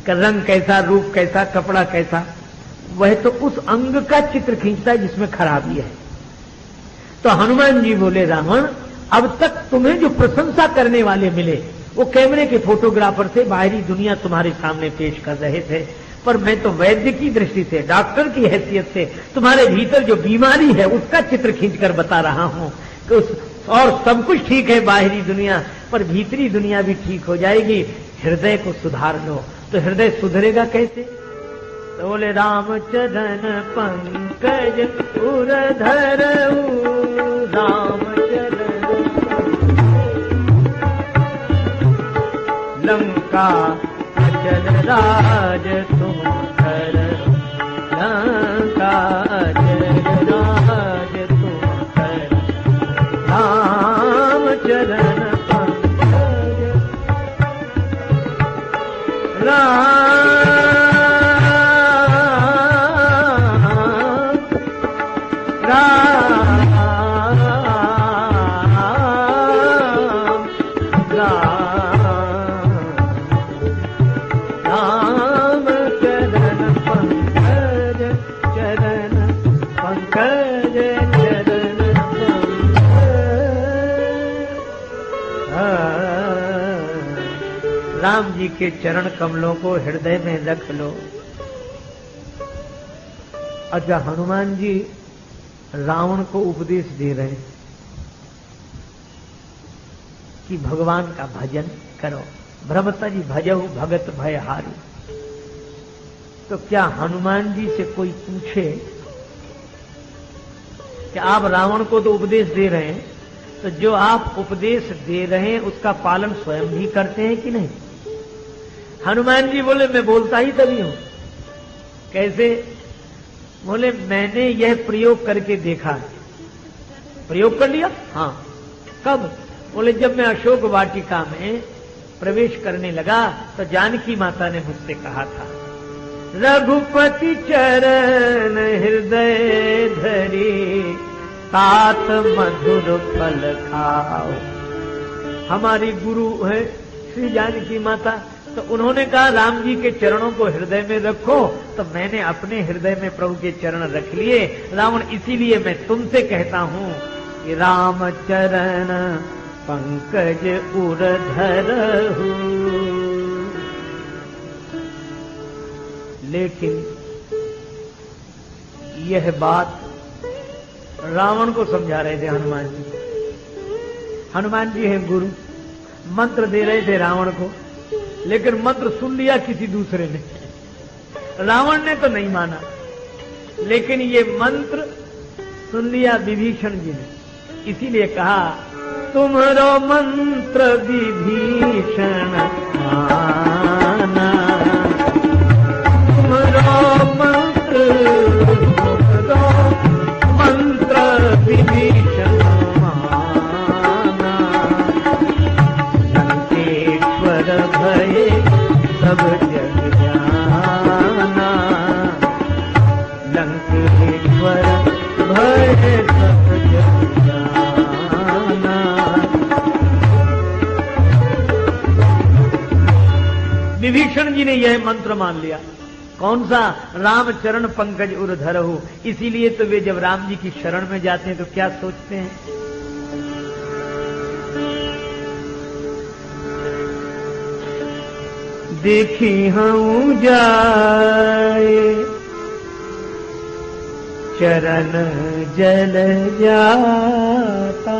Speaker 1: कि रंग कैसा, रूप कैसा, कपड़ा कैसा, वह तो उस अंग का चित्र खींचता है जिसमें खराबी है। तो हनुमान जी बोले रावण, अब तक तुम्हें जो प्रशंसा करने वाले मिले वो कैमरे के फोटोग्राफर से बाहरी दुनिया तुम्हारे सामने पेश कर रहे थे, पर मैं तो वैद्य की दृष्टि से, डॉक्टर की हैसियत से तुम्हारे भीतर जो बीमारी है उसका चित्र खींचकर बता रहा हूं कि और सब कुछ ठीक है बाहरी दुनिया, पर भीतरी दुनिया भी ठीक हो जाएगी। हृदय को सुधार लो। तो हृदय सुधरेगा कैसे? तो बोले रामचरण पंकज उरधर रामचरण लंका अचल राज तुम कर, लंका अचल राज तुम कर, रामचरण पंकज। राम चरण पंकज चरण पंकज चरण राम जी के चरण कमलों को हृदय में रख लो। अच्छा, हनुमान जी रावण को उपदेश दे रहे हैं कि भगवान का भजन करो। ब्रह्मता जी भजहु भगत भय हारू। तो क्या हनुमान जी से कोई पूछे कि आप रावण को तो उपदेश दे रहे हैं, तो जो आप उपदेश दे रहे हैं उसका पालन स्वयं भी करते हैं कि नहीं? हनुमान जी बोले मैं बोलता ही तभी हूं। कैसे? बोले मैंने यह प्रयोग करके देखा। प्रयोग कर लिया? हाँ। कब? बोले जब मैं अशोक वाटिका में प्रवेश करने लगा तो जानकी माता ने मुझसे कहा था, रघुपति चरण हृदय धरी तात मधुर फल खाओ। हमारी गुरु है श्री जानकी माता, तो उन्होंने कहा राम जी के चरणों को हृदय में रखो, तो मैंने अपने हृदय में प्रभु के चरण रख लिए। रावण, इसीलिए मैं तुमसे कहता हूं कि राम चरण पंकज उर धरहु। लेकिन यह बात रावण को समझा रहे थे हनुमान जी। हनुमान जी हैं गुरु, मंत्र दे रहे थे रावण को, लेकिन मंत्र सुन लिया किसी दूसरे ने। रावण ने तो नहीं माना, लेकिन ये मंत्र सुन लिया विभीषण जी ने। इसीलिए कहा, तुम्हारो मंत्र विभीषण माना, तुम्हारो मंत्र विभीषण माना, लंकेश्वर भय सब जग जाना, लंकेश्वर भय सब जग जाना। विभीषण जी ने यह मंत्र मान लिया। कौन सा? राम चरण पंकज उर धरहु। इसीलिए तो वे जब राम जी की शरण में जाते हैं तो क्या सोचते हैं? देखी हूं जाए चरण जल जाता,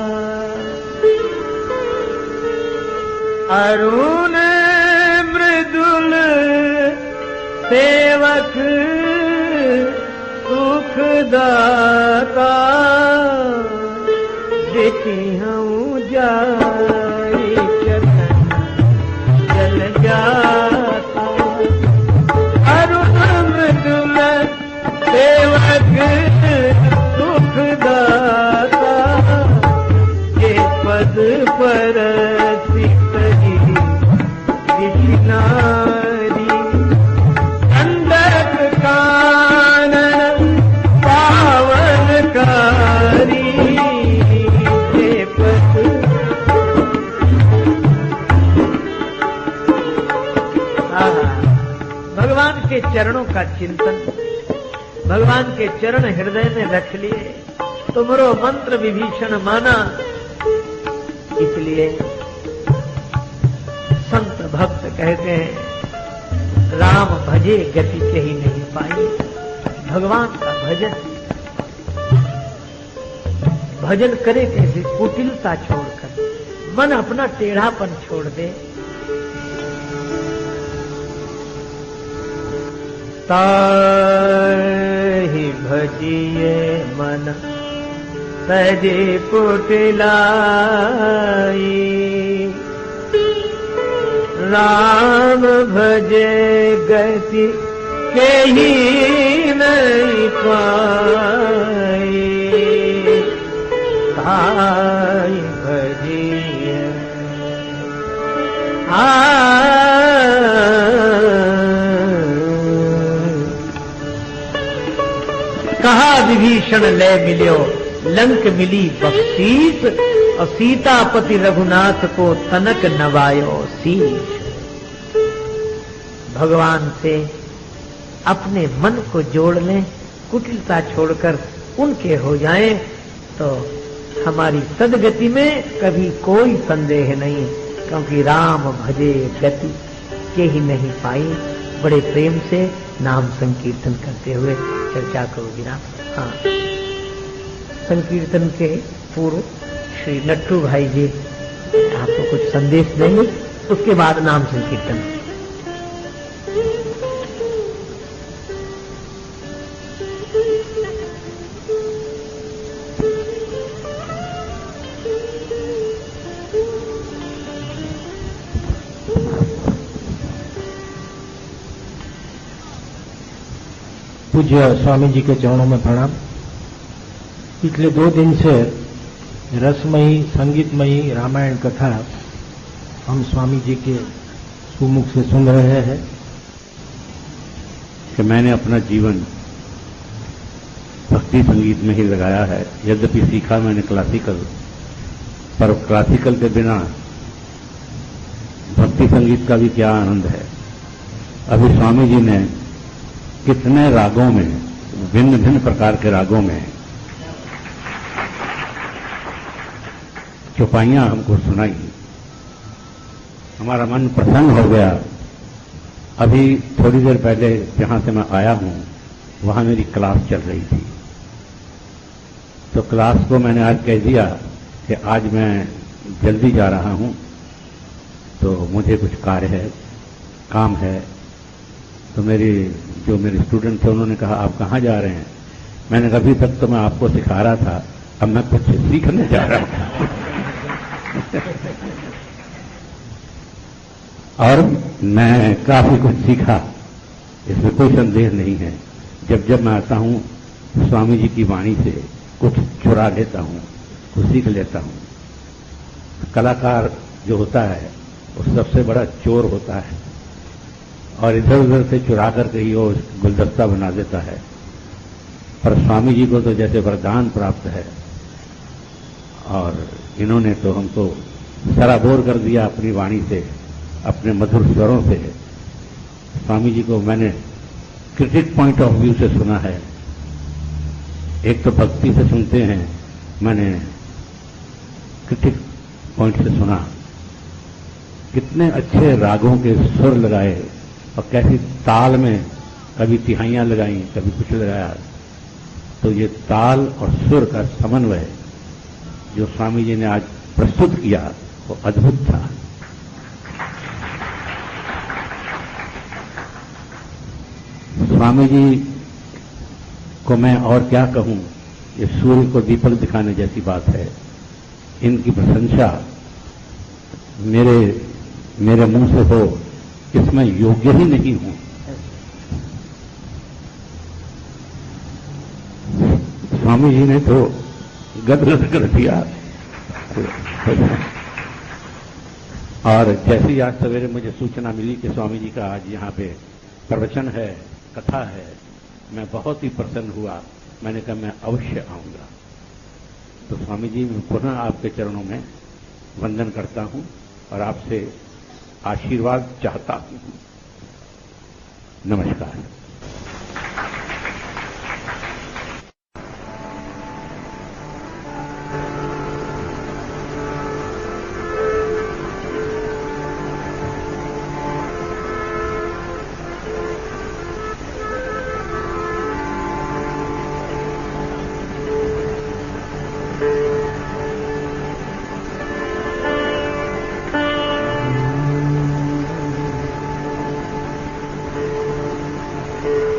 Speaker 1: अरुण मृदुल सेवक सुखदाता, देखी हूं जाए चरण जल जाता, अरुण मृदुल सेवक सुखदाता, ये पद पर सिकरी नारी, अंडक कानन पावनकारी, ये पद। भगवान के चरणों का चिंतन, भगवान के चरण हृदय में रख लिए, तुमरो मंत्र विभीषण माना। इसलिए संत भक्त कहते हैं, राम भजे गति कहीं नहीं पाई। भगवान का भजन, भजन करे कैसे? कुटिलता छोड़कर, मन अपना टेढ़ापन छोड़ दे। ताहि भजिए मन तजे पुटलाई, राम भजे गति कहीं नहीं पाई, ताहि भजिए कहा विभीषण ले मिल्यो, लंक मिली बख्शीश और सीतापति रघुनाथ को तनक नवायो शीश। भगवान से अपने मन को जोड़ लें, कुटिलता छोड़कर उनके हो जाएं, तो हमारी सदगति में कभी कोई संदेह नहीं, क्योंकि राम भजे गति के ही नहीं पाई। बड़े प्रेम से नाम संकीर्तन करते हुए चर्चा करोगी ना। हाँ, संकीर्तन के पूर्व श्री नट्टू भाई जी आपको कुछ संदेश देंगे, उसके बाद नाम संकीर्तन।
Speaker 2: पूज्य स्वामी जी के चरणों में प्रणाम। पिछले 2 दिन से रसमयी संगीतमयी रामायण कथा हम स्वामी जी के सुमुख से सुन रहे हैं
Speaker 3: कि मैंने अपना जीवन भक्ति संगीत में ही लगाया है। यद्यपि सीखा मैंने क्लासिकल, पर क्लासिकल के बिना भक्ति संगीत का भी क्या आनंद है। अभी स्वामी जी ने कितने रागों में, भिन्न भिन्न प्रकार के रागों में चौपाइयां हमको सुनाई, हमारा मन प्रसन्न हो गया। अभी थोड़ी देर पहले जहां से मैं आया हूं वहां मेरी क्लास चल रही थी, तो क्लास को मैंने आज कह दिया कि आज मैं जल्दी जा रहा हूं, तो मुझे कुछ कार्य है, काम है। तो मेरे स्टूडेंट थे उन्होंने कहा आप कहाँ जा रहे हैं? मैंने कहा अभी तक तो मैं आपको सिखा रहा था, अब मैं कुछ सीखने जा रहा हूं। और मैं काफी कुछ सीखा, इसमें कोई संदेह नहीं है। जब जब मैं आता हूं स्वामी जी की वाणी से कुछ चुरा लेता हूं, कुछ सीख लेता हूं। कलाकार जो होता है वो सबसे बड़ा चोर होता है और इधर उधर से चुरा करके ही वो गुलदस्ता बना देता है। पर स्वामी जी को तो जैसे वरदान प्राप्त है, और इन्होंने तो हमको सराबोर कर दिया अपनी वाणी से, अपने मधुर स्वरों से। स्वामी जी को मैंने क्रिटिक पॉइंट ऑफ व्यू से सुना है। एक तो भक्ति से सुनते हैं, मैंने क्रिटिक पॉइंट से सुना। कितने अच्छे रागों के सुर लगाए और कैसी ताल में कभी तिहाइयां लगाई, कभी कुछ लगाया। तो ये ताल और सुर का समन्वय जो स्वामी जी ने आज प्रस्तुत किया वो अद्भुत था। स्वामी जी को मैं और क्या कहूं, ये सूर्य को दीपक दिखाने जैसी बात है। इनकी प्रशंसा मेरे मुंह से हो, इसमें योग्य ही नहीं हूं। स्वामी जी ने तो गदगद कर दिया। और जैसे ही आज सवेरे मुझे सूचना मिली कि स्वामी जी का आज यहाँ पे प्रवचन है, कथा है, मैं बहुत ही प्रसन्न हुआ। मैंने कहा मैं अवश्य आऊंगा। तो स्वामी जी मैं पुनः आपके चरणों में वंदन करता हूं और आपसे आशीर्वाद चाहता हूं। नमस्कार।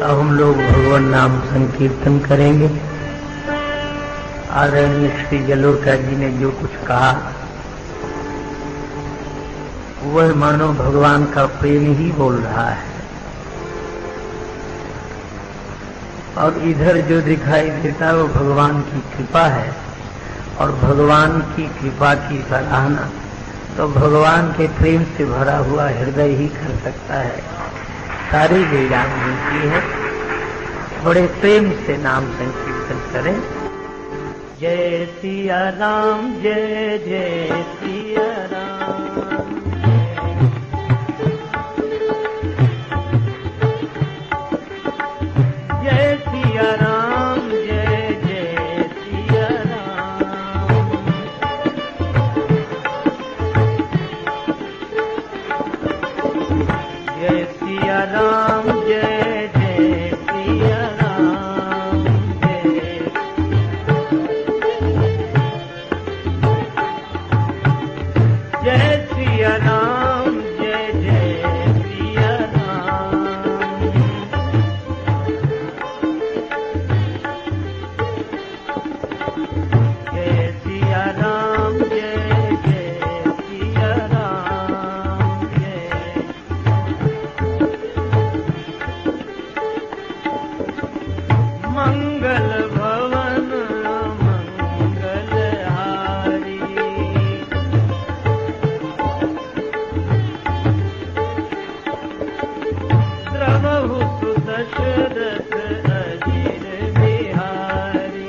Speaker 1: अब हम लोग भगवान नाम संकीर्तन करेंगे। आदरणीय श्री जलोरकर जी ने जो कुछ कहा वह मानो भगवान का प्रेम ही बोल रहा है, और इधर जो दिखाई देता है वो भगवान की कृपा है। और भगवान की कृपा की सराहना तो भगवान के प्रेम से भरा हुआ हृदय ही कर सकता है। सारी लीला मिलती है। बड़े प्रेम से नाम संकीर्तन करें। जय सिया राम, जय जय सिया राम। जय सिया राम, जय जय सिया राम। जय सिया राम, जय जय सिया राम। जय सिया राम, जय जय सिया राम। जय सिया राम, जय जय सिया राम। जय मंगल भवन मंगल हारी। द्रवहु सुदशरथ अजिर बिहारी।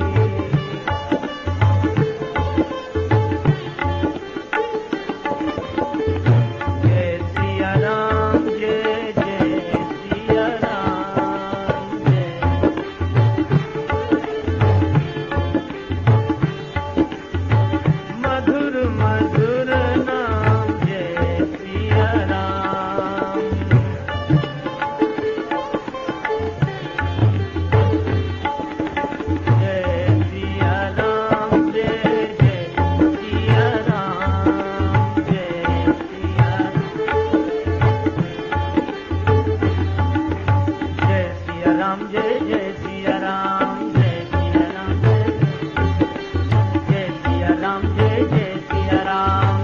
Speaker 1: जय सिया राम, जय जय सिया राम। जय मधुर मधुर नाम, जय सिया राम। जय सिया राम, जय जय सिया राम। जय सिया राम, जय जय सिया राम। जय सिया राम, जय सिया राम।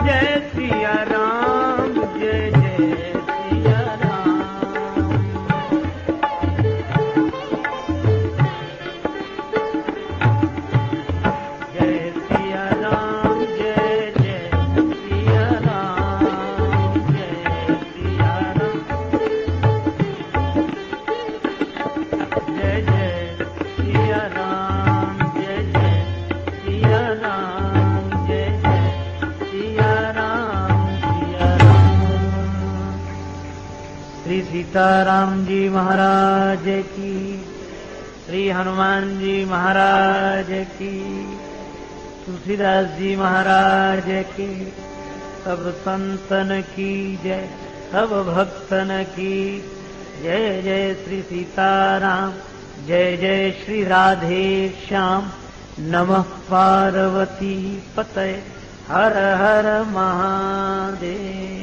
Speaker 1: जय सिया राम, जय सिया राम। जय सिया राम, जय सिया राम। जय सिया राम। जय सिया राम, जय सिया राम। जय सिया राम। जय सिया राम। सिया राम। श्री सीताराम जी महाराज की, श्री हनुमान जी महाराज की, तुलसीदास जी महाराज की, सब संतन की जय, सब भक्तन की जय। जय श्री सीताराम, जय जय श्री राधे श्याम। नमः पार्वती पतये, हर हर महादेव।